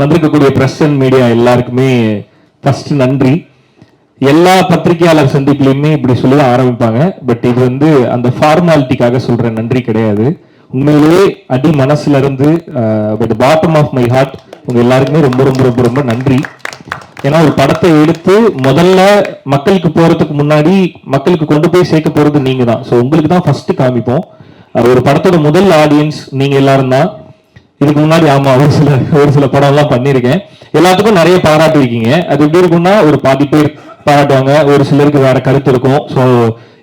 வந்திருக்கக்கூடிய press and media எல்லாருக்குமே first நன்றி. எல்லா பத்திரிகையாளர் சந்திப்புலையுமே இப்படி சொல்லி ஆரம்பிப்பாங்க. பட் இது வந்து அந்த ஃபார்மாலிட்டிக்காக சொல்ற நன்றி கிடையாது. உண்மையிலேயே அடி மனசுல இருந்து but bottom of my heart உங்க எல்லாருக்குமே ரொம்ப ரொம்ப ரொம்ப ரொம்ப நன்றி. ஏன்னா ஒரு படத்தை எடுத்து முதல்ல மக்களுக்கு போறதுக்கு முன்னாடி மக்களுக்கு கொண்டு போய் சேர்க்க போறது நீங்க தான். ஸோ உங்களுக்கு தான் ஃபர்ஸ்ட் காமிப்போம். ஒரு படத்தோட முதல் ஆடியன்ஸ் நீங்க எல்லாரும் தான். இதுக்கு முன்னாடி ஆமா ஒரு சில படம் எல்லாம் பண்ணிருக்கேன். எல்லாத்துக்கும் நிறைய பாராட்டி இருக்கீங்க. அது எப்படி இருக்கும்னா ஒரு பாதி பேர் பாராட்டுவாங்க, ஒரு சிலருக்கு வேற கருத்து இருக்கும். ஸோ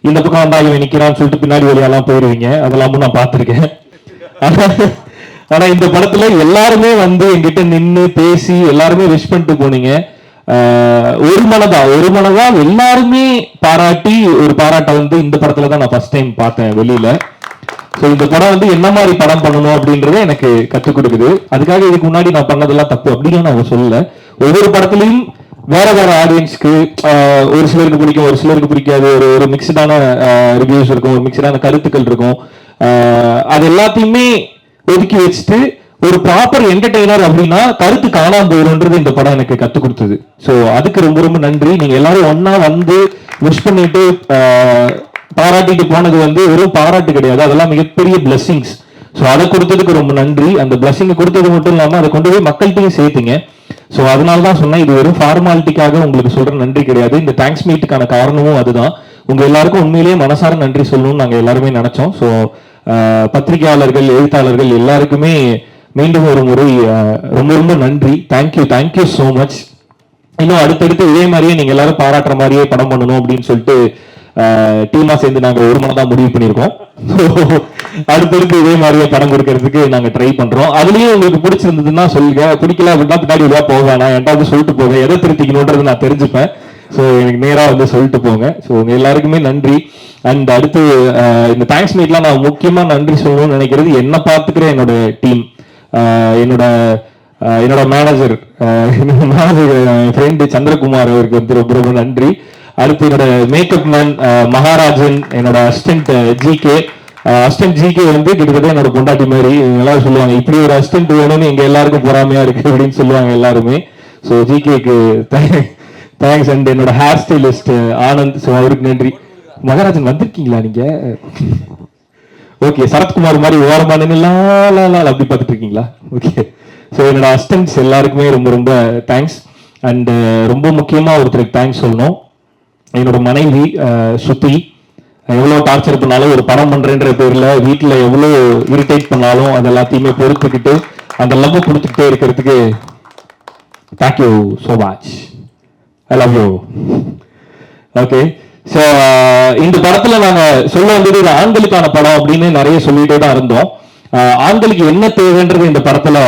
இந்த பக்கம் வந்தா இவன் நிக்கிறான்னு சொல்லிட்டு பின்னாடி வழியெல்லாம் போயிருவீங்க. அதெல்லாமும் நான் பார்த்திருக்கேன். ஆனா இந்த படத்துல எல்லாருமே வந்து என்கிட்ட நின்று பேசி எல்லாருமே விஷ் பண்ணிட்டு போனீங்க. ஒரு மனதா எல்லாருமே பாராட்டி ஒரு பாராட்டை வந்து இந்த படத்துல தான் நான் ஃபர்ஸ்ட் டைம் பார்த்தேன் வெளியில. ஸோ இந்த படம் வந்து என்ன மாதிரி படம் பண்ணணும் அப்படின்றத எனக்கு கற்றுக் கொடுக்குது. அதுக்காக இதுக்கு முன்னாடி நான் பண்ணதெல்லாம் தப்பு அப்படின்னு நான் சொல்லல. ஒவ்வொரு படத்துலையும் வேற வேற ஆடியன்ஸ்க்கு ஒரு சிலருக்கு பிடிக்கும், ஒரு சிலருக்கு பிடிக்காது. ஒரு மிக்சடான ரிவ்யூஸ் இருக்கும், ஒரு மிக்சடான கருத்துக்கள் இருக்கும். அது எல்லாத்தையுமே ஒதுக்கி வச்சுட்டு ஒரு ப்ராப்பர் என்டர்டெய்னர் அப்படின்னா கருத்து காணாம போயிடும்ன்றது இந்த படம் எனக்கு கற்றுக் கொடுத்தது. ஸோ அதுக்கு ரொம்ப ரொம்ப நன்றி. நீங்க எல்லாரும் ஒன்னா வந்து விஷ் பண்ணிட்டு பாராட்டிட்டு போனது வந்து வெறும் பாராட்டு கிடையாது, அதெல்லாம் மிகப்பெரிய பிளெஸிங்ஸ். ஸோ அதை கொடுத்ததுக்கு ரொம்ப நன்றி. அந்த பிளெஸிங்கை கொடுத்தது மட்டும் இல்லாமல் அதை கொண்டு போய் மக்கள்கிட்டையும் சேர்த்துங்க. ஸோ அதனால தான் சொன்னேன், இது வெறும் ஃபார்மாலிட்டிக்காக உங்களுக்கு சொல்ற நன்றி கிடையாது. இந்த தேங்க்ஸ் மீட்டுக்கான காரணமும் அதுதான். உங்க எல்லாருக்கும் உண்மையிலேயே மனசார நன்றி சொல்லணும்னு நாங்கள் எல்லாருமே நினைச்சோம். ஸோ பத்திரிகையாளர்கள், எழுத்தாளர்கள் எல்லாருக்குமே மீண்டும் ஒரு முறை ரொம்ப ரொம்ப நன்றி. Thank you so much. இன்னும் அடுத்தடுத்து இதே மாதிரியே நீங்க எல்லாரும் பாராட்டுற மாதிரியே படம் பண்ணணும் அப்படின்னு சொல்லிட்டு டீமா சேர்ந்து நாங்க ஒரு மனதா முடிவு பண்ணிருக்கோம். அடுத்தடுத்து இதே மாதிரியே படம் கொடுக்கறதுக்கு நாங்க ட்ரை பண்றோம். அதுலயும் உங்களுக்கு பிடிச்சிருந்ததுன்னா சொல்லுங்க, பிடிக்கல அப்படின்னா பின்னாடி இதா போவேன், நான் என்கிட்ட வந்து சொல்லிட்டு போங்க, எதை திருத்திக்கணும்ன்றது நான் தெரிஞ்சுப்பேன். ஸோ எனக்கு நேரா வந்து சொல்லிட்டு போங்க. ஸோ உங்க எல்லாருக்குமே நன்றி. அண்ட் அடுத்து இந்த தேங்க்ஸ் மீட்லாம் நான் முக்கியமா நன்றி சொல்லணும்னு நினைக்கிறது என்ன பார்த்துக்கிற என்னோட டீம், என்னோட மேனேஜர் ஃப்ரெண்டு சந்திரகுமார் அவருக்கு வந்து ரொம்ப ரொம்ப நன்றி. அடுத்து என்னோட மேக்கப் மேன் மகாராஜன், என்னோட அசிஸ்டன்ட் ஜிகே வந்து கிட்டத்தட்ட என்னோட பொண்டாட்டி மாதிரி எல்லாரும் சொல்லுவாங்க, இப்படி ஒரு அசிஸ்டன்ட் வேணும்னு எங்க எல்லாருக்கும் பொறாமையா இருக்கு அப்படின்னு சொல்லுவாங்க எல்லாருமே. ஸோ ஜிகேக்கு தேங்க்ஸ். அண்ட் என்னோட ஹேர் ஸ்டைலிஸ்ட் ஆனந்த், ஸோ அவருக்கு நன்றி. மகாராஜன் வந்திருக்கீங்களா நீங்க? ஓகே, சரத்குமார் மாதிரி ஓரமான அப்படி பார்த்துட்டு இருக்கீங்களா? ஓகே. ஸோ என்னோட அசிஸ்டன்ட்ஸ் எல்லாருக்குமே ரொம்ப ரொம்ப தேங்க்ஸ். அண்ட் ரொம்ப முக்கியமா ஒருத்தருக்கு தேங்க்ஸ் சொல்லணும். என்னோட மனைவி சுத்தி எவ்வளோ டார்ச்சர் பண்ணாலும் ஒரு படம் பண்றேன்ற பேர்ல வீட்டில் எவ்வளோ இரிட்டேட் பண்ணாலும் அது எல்லாத்தையுமே பொறுத்துக்கிட்டு அந்த லவ் கொடுத்துக்கிட்டே இருக்கிறதுக்கு thank you so much. I love you. Okay. So இந்த படத்துல நாங்க சொல்ல வந்தது இது ஆண்களுக்கான படம் அப்படின்னு நிறைய சொல்லிட்டே தான் இருந்தோம். ஆண்களுக்கு என்ன தேவைன்றது இந்த படத்துல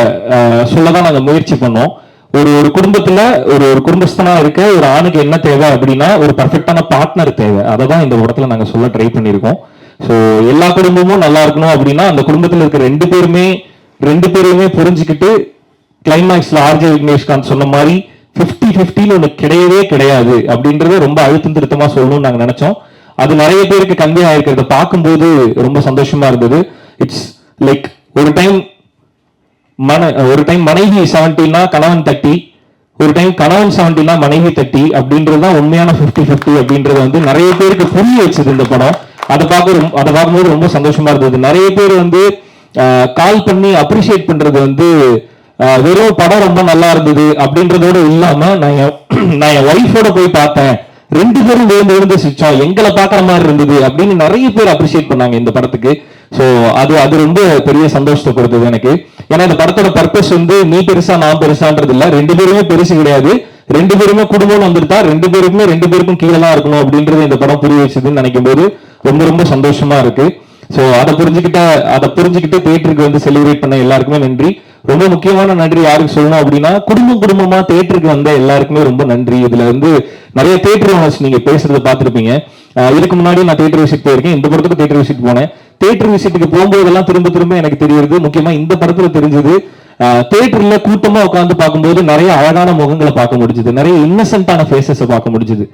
சொல்லதான் நாங்க முயற்சி பண்ணோம். ஒரு குடும்பத்துல ஒரு குடும்பஸ்தனா இருக்க ஒரு ஆணுக்கு என்ன தேவை அப்படின்னா ஒரு பர்ஃபெக்டான பார்ட்னர் தேவை. அதை தான் இந்த படத்துல நாங்க சொல்ல ட்ரை பண்ணியிருக்கோம். ஸோ எல்லா குடும்பமும் நல்லா இருக்கணும் அப்படின்னா அந்த குடும்பத்துல இருக்க ரெண்டு பேருமே புரிஞ்சுக்கிட்டு கிளைமேக்ஸ்ல ஆர்ஜே விக்னேஷ்காந்த் சொன்ன மாதிரி 50-50 ஒன்று கிடையவே கிடையாது அப்படின்றத ரொம்ப அழுத்தம் திருத்தமா சொல்லணும்னு நாங்க நினைச்சோம். அது நிறைய பேருக்கு கன்வே ஆயிருக்கிறத பார்க்கும்போது ரொம்ப சந்தோஷமா இருந்தது. இட்ஸ் லைக் ஒரு டைம் மனைவி 70னா கணவன் 30, ஒரு டைம் கணவன் 70னா மனைவி 30 அப்படின்றதுதான் உண்மையான 50-50 அப்படின்றது வந்து நிறைய பேருக்கு புரிய வச்சது இந்த படம். அதை பார்க்கும்போது ரொம்ப சந்தோஷமா இருந்தது. நிறைய பேர் வந்து கால் பண்ணி அப்ரிஷியேட் பண்றது வந்து வெறும் படம் ரொம்ப நல்லா இருந்தது அப்படின்றதோட இல்லாம நான் என் ஒய்ஃபோட போய் பார்த்தேன், ரெண்டு பேரும் விழுந்து சிரிச்சோம், எங்களை பாக்குற மாதிரி இருந்தது அப்படின்னு நிறைய பேர் அப்ரிஷியேட் பண்ணாங்க இந்த படத்துக்கு. ஸோ அது ரொம்ப பெரிய சந்தோஷத்தை கொடுத்தது எனக்கு. ஏன்னா இந்த படத்தோட பர்பஸ் வந்து நீ பெருசா நான் பெருசான்றது இல்ல, ரெண்டு பேருமே பெருசு கிடையாது, ரெண்டு பேருமே குடும்பம்னு வந்துட்டா ரெண்டு பேருக்கும் கீழே தான் இருக்கணும் அப்படின்றது இந்த படம் புரிய வச்சதுன்னு நினைக்கும் போது ரொம்ப ரொம்ப சந்தோஷமா இருக்கு. ஸோ அதை புரிஞ்சுக்கிட்டு தியேட்டருக்கு வந்து செலிப்ரேட் பண்ண எல்லாருக்குமே நன்றி. ரொம்ப முக்கியமான நன்றி யாருக்கு சொல்லணும் அப்படின்னா குடும்பமா தியேட்டருக்கு வந்த எல்லாருக்குமே ரொம்ப நன்றி. இதுல வந்து நிறைய தியேட்டர் ஓனர்ஸ் நீங்க பேசுறத பார்த்துருப்பீங்க. இதுக்கு முன்னாடி நான் தியேட்டர் விசிட் போயிருக்கேன், இந்த படத்துக்கு தியேட்டர் விசிட் போனேன். தியேட்டர் விசிட்டுக்கு போகும்போதெல்லாம் திரும்ப திரும்ப எனக்கு தெரியுது, முக்கியமா இந்த படத்துல தெரிஞ்சது, தியேட்டர்ல கூட்டமா உட்காந்து பார்க்கும்போது நிறைய அழகான முகங்களை பார்க்க முடிஞ்சது, நிறைய இன்னசென்ட்டான ஃபேஸஸை பார்க்க முடிஞ்சது.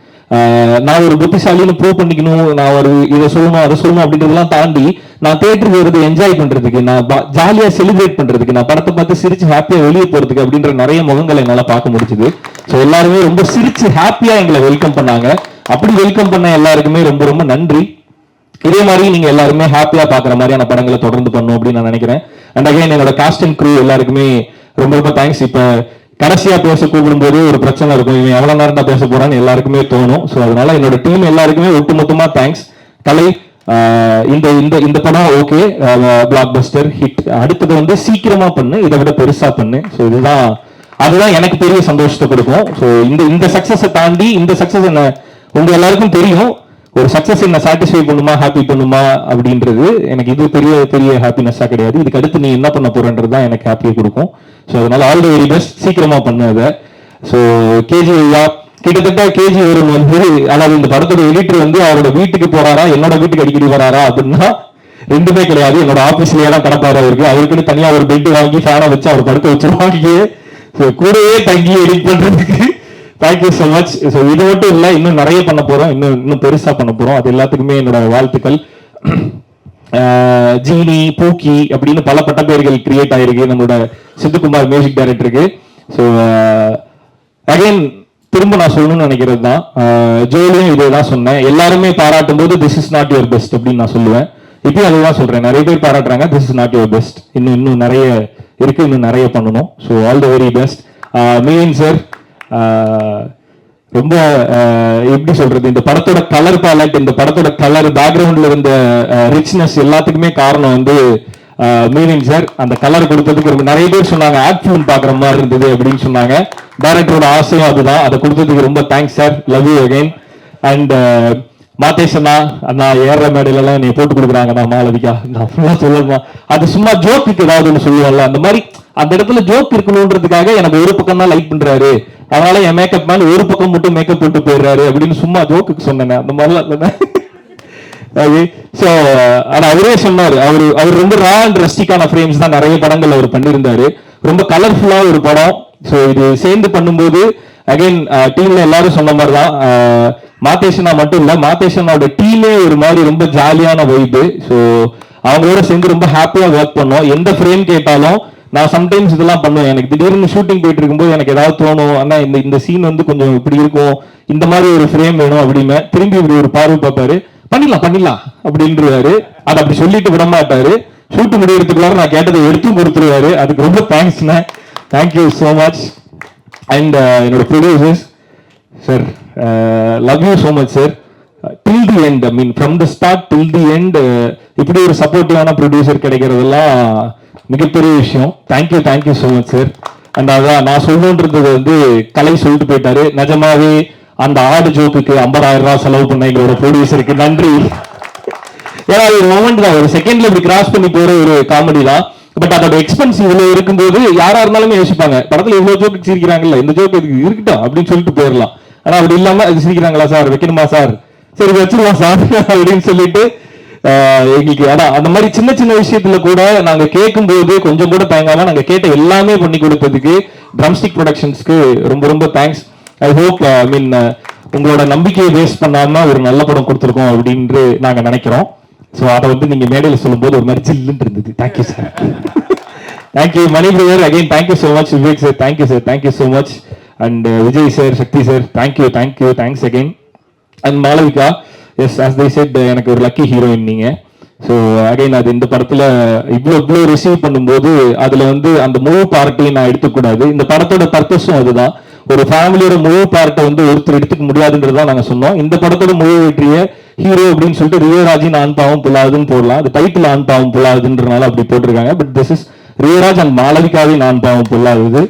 நான் ஒரு புத்திசாலின்னு ப்ரூவ் பண்ணிக்கணும், நான் ஒரு இதை சொல்லணும் அதை சொல்லணும் அப்படின்றதெல்லாம் தாண்டி நான் தியேட்டருக்கு வருது என்ஜாய் பண்றதுக்கு, நான் ஜாலியா செலிப்ரேட் பண்றதுக்கு, நான் படத்தை பார்த்து சிரிச்சு ஹாப்பியா வெளியே போறதுக்கு அப்படின்ற நிறைய முகங்களை என்னால பார்க்க முடிஞ்சது. ஸோ எல்லாருமே ரொம்ப சிரிச்சு ஹாப்பியா எங்களை வெல்கம் பண்ணாங்க. அப்படி வெல்கம் பண்ண எல்லாருக்குமே ரொம்ப ரொம்ப நன்றி. இதே மாதிரி நீங்க எல்லாருமே ஹாப்பியா பாக்குற மாதிரியான படங்களை தொடர்ந்து பண்ணும் அப்படின்னு நான் நினைக்கிறேன். அண்ட் அகைன் என்னோட காஸ்ட் அண்ட் க்ரூ எல்லாருக்குமே ரொம்ப ரொம்ப தேங்க்ஸ். இப்ப கடைசியா பேச கூப்பிடும் போது ஒரு பிரச்சனை இருக்கும், இவன் எவ்வளவு நேரம் தான் பேச போறான்னு எல்லாருக்குமே தோணும். ஸோ அதனால என்னோட டீம் எல்லாருக்குமே ஒட்டுமொத்தமா தேங்க்ஸ். கலை, இந்த இந்த இந்த படம் ஓகே, பிளாக் பஸ்டர் ஹிட், அடுத்தது வந்து சீக்கிரமா பண்ணு, இதை விட பெருசா பண்ணு. ஸோ அதுதான் எனக்கு பெரிய சந்தோஷத்தை கொடுக்கும். ஸோ இந்த சக்சஸை தாண்டி, இந்த சக்சஸ் என்ன உங்க எல்லாருக்கும் தெரியும், ஒரு சக்சஸ் என்ன சாட்டிஸ்ஃபை பண்ணுமா, ஹாப்பி பண்ணுமா அப்படின்றது எனக்கு இது பெரிய பெரிய ஹாப்பினஸா கிடையாது. இதுக்கு அடுத்து நீ என்ன பண்ண போறன்றது தான் எனக்கு ஹாப்பியை கொடுக்கும். ஸோ அதனால ஆல் தி வெரி பெஸ்ட், சீக்கிரமா பண்ணாத. ஸோ கேஜி ஐயா கிட்டத்தட்ட கேஜி வருண் வந்து, அதாவது இந்த படத்தோட எடிட்டர் வந்து அவரோட வீட்டுக்கு போறாரா என்னோட வீட்டுக்கு அடிக்கடி வராரா அப்படின்னா ரெண்டுமே கிடையாது. என்னோட ஆபீஸ்லயே தான் கடப்பாரு அவருக்குன்னு தனியா ஒரு பெட் வாங்கி ஃபேனை வச்சு அவர் படுக்க வச்சிருவாங்க. கூடவே தங்கி எடிட் பண்றதுக்கு தேங்க்யூ ஸோ மச். ஸோ இது மட்டும் இல்லை, இன்னும் நிறைய பண்ண போறோம், இன்னும் பெருசா பண்ண போறோம். அது எல்லாத்துக்குமே என்னோட வாழ்த்துக்கள். ஜீனி, பூக்கி அப்படின்னு பல பட்ட பேர்கள் கிரியேட் ஆயிருக்கு நம்மளோட சித்துக்குமார் மியூசிக் டைரக்டருக்கு. ஸோ அகைன் திரும்ப நான் சொல்லணும்னு நினைக்கிறது தான், ஜோலியும் இதே தான் சொன்னேன். எல்லாருமே பாராட்டும் போது this is not your best அப்படின்னு நான் சொல்லுவேன். இப்பயும் அதுதான் சொல்றேன், நிறைய பேர் பாராட்டுறாங்க, this is not your best, இன்னும் நிறைய இருக்கு, இன்னும் நிறைய பண்ணணும். So all the very best. Mean sir, ரொம்ப எப்படி சொல்றது, இந்த படத்தோட கலர் பேலட், இந்த படத்தோட கலர் பேக்ரவுண்ட்ல இருந்த ரிச்னஸ் எல்லாத்துக்குமே காரணம் வந்து மீனிங் சார். அந்த கலர் கொடுத்ததுக்கு ரொம்ப நிறைய பேர் சொன்னாங்க ஆட் ஃபிலிம் பாக்குற மாதிரி இருந்தது அப்படின்னு சொன்னாங்க. டைரக்டரோட ஆசையும் அதுதான், அதை கொடுத்ததுக்கு ரொம்ப thanks sir, love you again. And Madhesh அண்ணா ஏற மேடையில எல்லாம் நீ போட்டு கொடுக்குறாங்க, நான் மாலவிகா நான் ஃபுல்லா சொல்லணுமா, அது சும்மா ஜோக்குக்கு ஏதாவது ஒன்று சொல்லுவாங்கல்ல, அந்த மாதிரி அந்த இடத்துல ஜோக் இருக்கணும்ன்றதுக்காக எனக்கு ஒரு பக்கம் தான் லைக் பண்றாரு, அதனால என் மேக்கப் மேல ஒரு பக்கம் மட்டும் மேக்கப் போட்டு போயிடுறாரு அப்படின்னு சும்மா ஜோக்குக்கு சொன்னேன். அந்த மாதிரிலாம் அவரே சொன்னாரு, அவர் ரொம்ப ரா அண்ட் ரஸ்டிக்கான ஃப்ரேம்ஸ் தான் நிறைய படங்கள் அவர் பண்ணியிருந்தாரு, ரொம்ப கலர்ஃபுல்லா ஒரு படம். ஸோ இது சேர்ந்து பண்ணும்போது அகைன் டீம்ல எல்லாரும் சொன்ன மாதிரி தான், மாதேஷனா மட்டும் இல்ல, மாதேஷனோட டீமே ஒரு மாதிரி ரொம்ப ஜாலியான வைப்பு. ஸோ அவங்களோட சேர்ந்து ரொம்ப ஹாப்பியா ஒர்க் பண்ணோம். எந்த ஃப்ரேம் கேட்டாலும் நான் சம்டைம்ஸ் இதெல்லாம் பண்ணுவேன், எனக்கு திடீர்னு ஷூட்டிங் போயிட்டு இருக்கும்போது எனக்கு ஏதாவது தோணும், ஆனா இந்த சீன் வந்து கொஞ்சம் இப்படி இருக்கும், இந்த மாதிரி ஒரு ஃப்ரேம் வேணும் அப்படின்னு திரும்பி இப்படி ஒரு பார்வை பார்ப்பாரு, பண்ணிடலாம் அப்படின்றாரு. அதை அப்படி சொல்லிட்டு விட மாட்டாரு, ஷூட் முடியறதுக்குள்ளார நான் கேட்டதை எடுத்து கொடுத்துருவாரு. அதுக்கு ரொம்ப தேங்க்ஸ்ண்ணே, தேங்க்யூ ஸோ மச். அண்ட் என்னோட producers sir, love you so much sir. Till the end, I mean from the start till the end இப்படி ஒரு சப்போர்ட்டிவான ப்ரொடியூசர் கிடைக்கிறதெல்லாம் மிகப்பெரிய விஷயம். Thank you so much sir. And அதான் நான் சொல்லணுன்றது வந்து கலை சொல்லிட்டு போயிட்டாரு. நிஜமாவே அந்த ஆடு ஜோக்குக்கு 50,000 ரூபாய் செலவு பண்ண எங்களோட ப்ரொடியூசருக்கு நன்றி. ஏன்னா ஒரு மொமெண்ட் தான், ஒரு செகண்ட்ல இப்படி கிராஸ் பண்ணி போற ஒரு காமெடி தான். பட் அதோட எக்ஸ்பென்ஸ் இவ்வளவு இருக்கும்போது யாரா இருந்தாலுமே யோசிப்பாங்க, படத்துல இவ்வளவு ஜோக்கு சிரிக்கிறாங்கல்ல, இந்த ஜோக்கு இதுக்கு இருக்கட்டும் அப்படின்னு சொல்லிட்டு போயிடலாம். ஆனா அப்படி இல்லாம அது சிரிக்கிறாங்களா சார், வைக்கணுமா சார், சரி வச்சிருவோம் சார் அப்படின்னு சொல்லிட்டு எங்களுக்கு அதான் அந்த மாதிரி சின்ன சின்ன விஷயத்துல கூட நாங்க கேட்கும் போது கொஞ்சம் கூட தயங்காம நாங்க கேட்ட எல்லாமே பண்ணி கொடுத்ததுக்கு ட்ரம்ஸ்டிக் ப்ரொடக்ஷன்ஸ்க்கு ரொம்ப ரொம்ப தேங்க்ஸ். ஐ ஹோப் உங்களோட நம்பிக்கையை வேஸ்ட் பண்ணாம ஒரு நல்ல படம் கொடுத்துருக்கோம் அப்படின்னு நாங்க நினைக்கிறோம். ஸோ அதை வந்து நீங்க மேடையில் சொல்லும் போது ஒரு மாதிரி ஜில்லுன்னு இருந்தது. Thank you sir. Thank you Mani brother, again thank you so much. Vivek sir thank you sir, thank you so much. And Vijay sir, Sakthi sir thank you, thanks again. And Malavika, yes as they said, எனக்கு ஒரு லக்கி ஹீரோயின் நீங்க. ஸோ அகைன் அது இந்த படத்துல இவ்வளோ ரிசீவ் பண்ணும்போது அதுல வந்து அந்த முழு பார்ட்டையும் நான் எடுத்துக்கூடாது. இந்த படத்தோட பர்பஸும் அதுதான், ஒரு ஃபேமிலியோட முழு பார்ட்டை வந்து ஒருத்தர் எடுத்துக்க முடியாதுன்றதான் நாங்க சொன்னோம். இந்த படத்தோட முழு வெற்றியை ஹீரோ அப்படின்னு சொல்லிட்டு ரியராஜின் ஆண் பாவம் புல்லாதுன்னு போடலாம், அது டைட்டில் ஆண் பாவம் புல்லாதுன்றனால அப்படி போட்டிருக்காங்க. But this is Rio Raj and மாளவிகாவின் ஆண் பாவம் புல்லாது.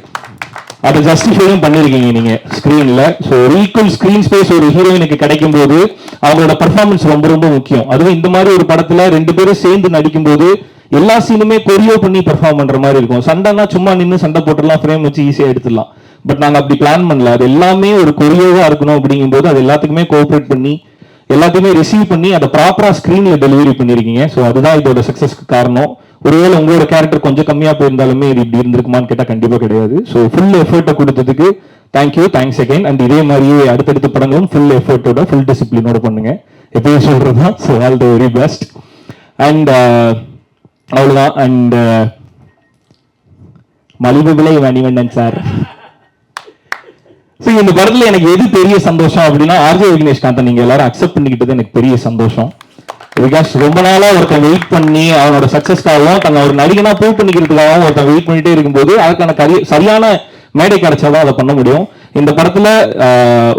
அதை ஜஸ்டிஃபையும் பண்ணிருக்கீங்க நீங்க ஸ்கிரீன்ல. ஸோ ஈக்குவல் ஸ்கிரீன் ஸ்பேஸ் ஒரு ஹீரோயினுக்கு கிடைக்கும் போது அவங்களோட பர்ஃபார்மன்ஸ் ரொம்ப ரொம்ப முக்கியம். அதுவும் இந்த மாதிரி ஒரு படத்துல 2 பேரும் சேர்ந்து நடிக்கும் போது எல்லா சீனுமே கொரியோ பண்ணி பெர்ஃபார்ம் பண்ற மாதிரி இருக்கும். சண்டைனா சும்மா நின்று சண்டை போட்டுடலாம், ஃப்ரேம் வச்சு ஈஸியா எடுத்துடலாம். பட் நாங்கள் அப்படி பிளான் பண்ணல. அது எல்லாமே ஒரு கொரியோவா இருக்கணும் அப்படிங்கும்போது அது எல்லாத்துக்குமே கோஆப்ரேட் பண்ணி எல்லாத்தையுமே ரிசீவ் பண்ணி அதை ப்ராப்பரா ஸ்கிரீன்ல டெலிவரி பண்ணிருக்கீங்க. ஸோ அதுதான் இதோட சக்சஸ்க்கு காரணம். ஒருவேளை உங்களோட கேரக்டர் கொஞ்சம் கம்மியா போயிருந்தாலுமே இது இப்படி இருந்திருக்குமான்னு கேட்டா கண்டிப்பா கிடையாது. ஸோ ஃபுல் எஃபர்ட்டை கொடுத்ததுக்கு தேங்க்யூ, தேங்க்ஸ் அகைன். அண்ட் இதே மாதிரியே அடுத்தடுத்த படங்களும் ஃபுல் எஃபர்ட்டோட ஃபுல் டிசிப்ளினோட பண்ணுங்க, எப்பயும் சொல்றதுதான். So all the very best. And அவ்வளவுதான். அண்ட் மலிவு விலை மணிவண்ணன் சார். ஸோ இந்த படத்துல எனக்கு எது பெரிய சந்தோஷம் அப்படின்னா, ஆர்ஜே விக்னேஷ்காந்த் நீங்க எல்லாரும் அக்செப்ட் பண்ணிக்கிட்டது எனக்கு பெரிய சந்தோஷம். பிகாஸ் ரொம்ப நாளா ஒருத்தன் வெயிட் பண்ணி அவனோட சக்சஸ்க்காகவும் தன்னை ஒரு நடிகனா ப்ரூவ் பண்ணிக்கிறதுக்காகவும் ஒருத்தன் வெயிட் பண்ணிட்டே இருக்கும்போது அதுக்கான சரியான மேடை கிடைச்சாதான் அதை பண்ண முடியும். இந்த படத்துல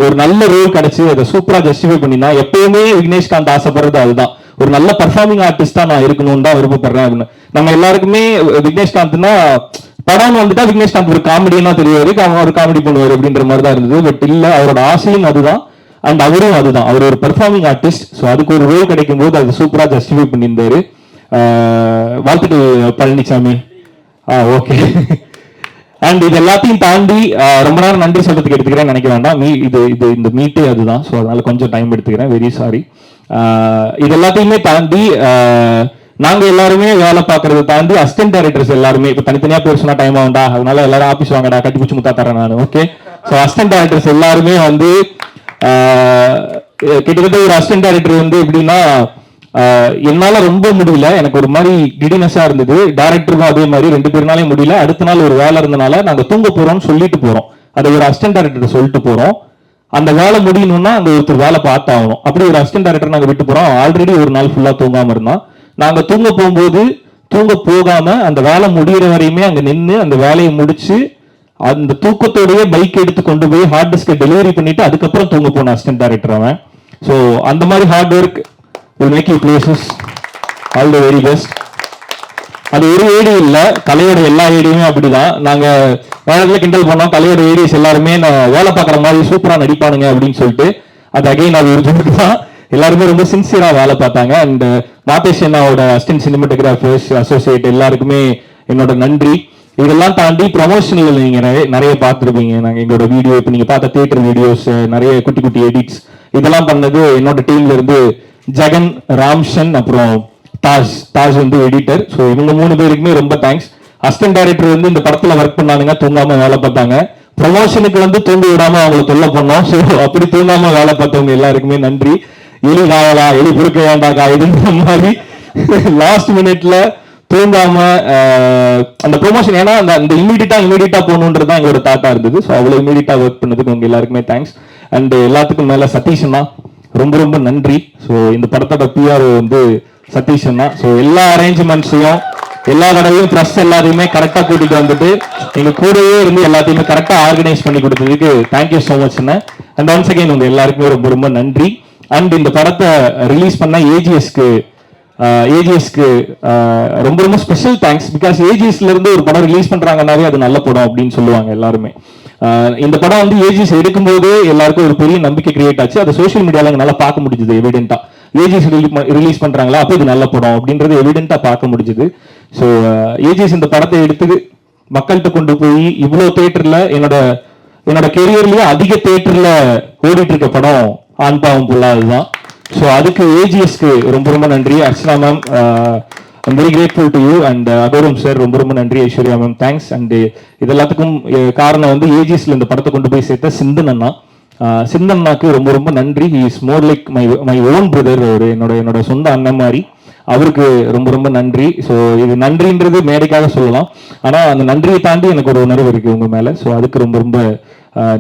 ஒரு நல்ல ரோல் கிடைச்சு அதை சூப்பரா ஜஸ்டிஃபை பண்ணினா, எப்பயுமே விக்னேஷ்காந்த் ஆசைப்படுறது அதுதான், ஒரு நல்ல பர்ஃபார்மிங் ஆர்டிஸ்டா நான் இருக்கணும்னு தான் விருப்பப்படுறேன் அப்படின்னு. நம்ம எல்லாருக்குமே விக்னேஷ்காந்த்னா படம் வந்துட்டா விக்னேஷ்காந்த் ஒரு காமெடியா தெரியாது, அவன் ஒரு காமெடி பண்ணுவார் அப்படின்ற மாதிரி தான் இருந்தது. பட் இல்ல, அவரோட ஆசையும் அதுதான் அண்ட் அவரும் அதுதான், அவர் ஒரு பெர்ஃபார்மிங் ஆர்டிஸ்ட். ஸோ அதுக்கு ஒரு ரோல் கிடைக்கும் போது அது சூப்பரா ஜஸ்டிஃபை பண்ணியிருந்தாரு. வாழ்த்துக்கள் பழனிசாமி. ஓகே. அண்ட் இது எல்லாத்தையும் தாண்டி ரொம்ப நேரம் நன்றி சொல்றதுக்கு எடுத்துக்கிறேன் நினைக்க வேண்டாம். இந்த மீட்டே அதுதான். ஸோ அதனால கொஞ்சம் டைம் எடுத்துக்கிறேன், வெரி சாரி. இது எல்லாத்தையுமே தாண்டி நாங்க எல்லாருமே வேலை பார்க்கறத தாண்டி அசிஸ்டன்ட் டைரக்டர்ஸ் எல்லாருமே இப்ப தனித்தனியா பேர் சொன்னா டைம் ஆகும்டா, அதனால எல்லாரும் ஆபீஸ் வாங்கடா, கட்டி பிடிச்சி முத்தா தரேன் நான். ஓகே. ஸோ அசிஸ்டன்ட் டைரக்டர்ஸ் எல்லாருமே வந்து கிட்டத்தட்ட ஒரு அசிஸ்டன்ட் டைரக்டர் வந்து எப்படின்னா, என்னால ரொம்ப முடியல, எனக்கு ஒரு மாதிரி கிடினஸா இருந்தது. டைரக்டருக்கும் அதே மாதிரி 2 பேர்னாலே முடியல. அடுத்த நாள் ஒரு வேலை இருந்தனால நாங்க தூங்க போறோம்னு சொல்லிட்டு போறோம், அதை ஒரு அசிஸ்டன்ட் டைரக்டர் சொல்லிட்டு போறோம். அந்த வேலை முடியணும்னா அங்க ஒருத்தர் வேலை பார்த்தாகணும். அப்படி ஒரு அசிஸ்டன்ட் டைரக்டர் நாங்க விட்டு போறோம். ஆல்ரெடி ஒரு நாள் ஃபுல்லா தூங்காம இருந்தான். நாங்க தூங்க போகும்போது தூங்க போகாம அந்த வேலை முடிகிற வரையுமே அங்க நின்று அந்த வேலையை முடிச்சு அந்த தூக்கத்தோடய பைக் எடுத்து கொண்டு போய் ஹார்ட் டிஸ்கை டெலிவரி பண்ணிட்டு அதுக்கப்புறம் தூங்க போன அசிஸ்டன்ட் டைரக்டர் அவன். ஸோ அந்த மாதிரி hard work will make you places. All the very best. அது ஒரு ஏடி இல்ல, கலையோட எல்லா ஏடியுமே அப்படிதான். நாங்க வேலையில கிண்டல் பண்ணோம், கலையோட ஏடிஸ் எல்லாருமே வேலை பார்க்குற மாதிரி சூப்பரா நடிப்பானுங்க அப்படின்னு சொல்லிட்டு. அது அகைன் அது ஒரு ஜோக்கு தான். எல்லாருமே ரொம்ப சின்சியரா வேலை பார்த்தாங்க. அண்ட் மாதேஷ் அண்ணாவோட அசிஸ்டன்ட் சினிமாட்டோகிராஃபர்ஸ் அசோசியேட் எல்லாருக்குமே என்னோட நன்றி. இதெல்லாம் தாண்டி ப்ரொமோஷன்ல நீங்க நிறைய பார்த்துருப்பீங்க. நாங்க எங்களோட வீடியோ இப்போ நீங்க பார்த்த தியேட்டர் வீடியோஸ், நிறைய குட்டி குட்டி எடிட்ஸ் இதெல்லாம் பண்ணது என்னோட டீம்ல இருந்து ஜெகன், ராம்சன், அப்புறம் தாஜ் வந்து எடிட்டர். ஸோ இவங்க 3 பேருக்குமே ரொம்ப தேங்க்ஸ். அசிஸ்டன்ட் டைரக்டர் வந்து இந்த படத்துல ஒர்க் பண்ணானுங்க, தூங்காம வேலை பார்த்தாங்க. ப்ரொமோஷனுக்கு வந்து தூங்க விடாம அவங்களை தொல்லை பண்ணோம். ஸோ அப்படி தூங்காம வேலை பார்த்தவங்க எல்லாருக்குமே நன்றி. எலி காவலா, எலி பொறுக்க வேண்டாக்கா இதுன்ற மாதிரி லாஸ்ட் மினிட்ல தூங்காம அந்த ப்ரொமோஷன், ஏன்னா அந்த இமீடியட்டா போகணுன்றது தான் எங்களோட தாட்டா இருந்தது. ஸோ அவ்வளவு இமீடியட்டா ஒர்க் பண்ணதுக்கு உங்க எல்லாருக்குமே தேங்க்ஸ். அண்ட் எல்லாத்துக்கும் மேல சதீஷ் அண்ணா ரொம்ப ரொம்ப நன்றி. ஸோ இந்த படத்தோட பிஆர் வந்து சதீஷ் அண்ணா. ஸோ எல்லா அரேஞ்ச்மெண்ட்ஸையும் எல்லா தடவையும் ப்ரெஸ் எல்லாத்தையுமே கரெக்டாக கூட்டிட்டு வந்துட்டு எங்க கூடவே இருந்து எல்லாத்தையுமே கரெக்டாக ஆர்கனைஸ் பண்ணி கொடுத்ததுக்கு thank you so much Anna. And once again உங்க எல்லாருக்குமே ரொம்ப ரொம்ப நன்றி. அண்ட் இந்த படத்தை ரிலீஸ் பண்ண ஏஜிஎஸ்க்கு ரொம்ப ரொம்ப ஸ்பெஷல் தேங்க்ஸ். பிகாஸ் ஏஜிஎஸ்ல இருந்து ஒரு படம் ரிலீஸ் பண்றாங்கன்னாவே அது நல்ல படம் அப்படின்னு சொல்லுவாங்க எல்லாருமே. இந்த படம் வந்து ஏஜிஎஸ் எடுக்கும்போது எல்லாருக்கும் ஒரு பெரிய நம்பிக்கை கிரியேட் ஆச்சு. அதை சோஷியல் மீடியால நல்லா பார்க்க முடிஞ்சது எவிடென்ட்டா. ஏஜிஎஸ் ரிலீஸ் பண்றாங்களா, அப்போ இது நல்ல படம் அப்படின்றது எவிடென்ட்டா பார்க்க முடிஞ்சது. ஸோ ஏஜிஎஸ் இந்த படத்தை எடுத்து மக்கள்கிட்ட கொண்டு போய் இவ்வளவு தியேட்டர்ல என்னோட கெரியர்லயே அதிக தியேட்டர்ல ஓடிட்டு இருக்க படம் ஆண் பாவம் புல்லா அதுதான். ஸோ அதுக்கு ஏஜிஎஸ்க்கு ரொம்ப ரொம்ப நன்றி. Archana ma'am, I'm very grateful to you. And Agoram sir ரொம்ப ரொம்ப நன்றி. Aishwarya ma'am thanks. அண்ட் இது எல்லாத்துக்கும் காரணம் வந்து ஏஜிஎஸ்ல இந்த படத்தை கொண்டு போய் சேர்த்த சிந்தன் அண்ணா. சிந்தன் அண்ணாக்கு ரொம்ப ரொம்ப நன்றி. He is more like my own brother. ஒரு என்னோட சொந்த அண்ணன் மாதிரி. அவருக்கு ரொம்ப ரொம்ப நன்றி. ஸோ இது நன்றின்றது மேடைக்காக சொல்லலாம், ஆனா அந்த நன்றியை தாண்டி எனக்கு ஒரு உணர்வு இருக்கு உங்க மேல. ஸோ அதுக்கு ரொம்ப ரொம்ப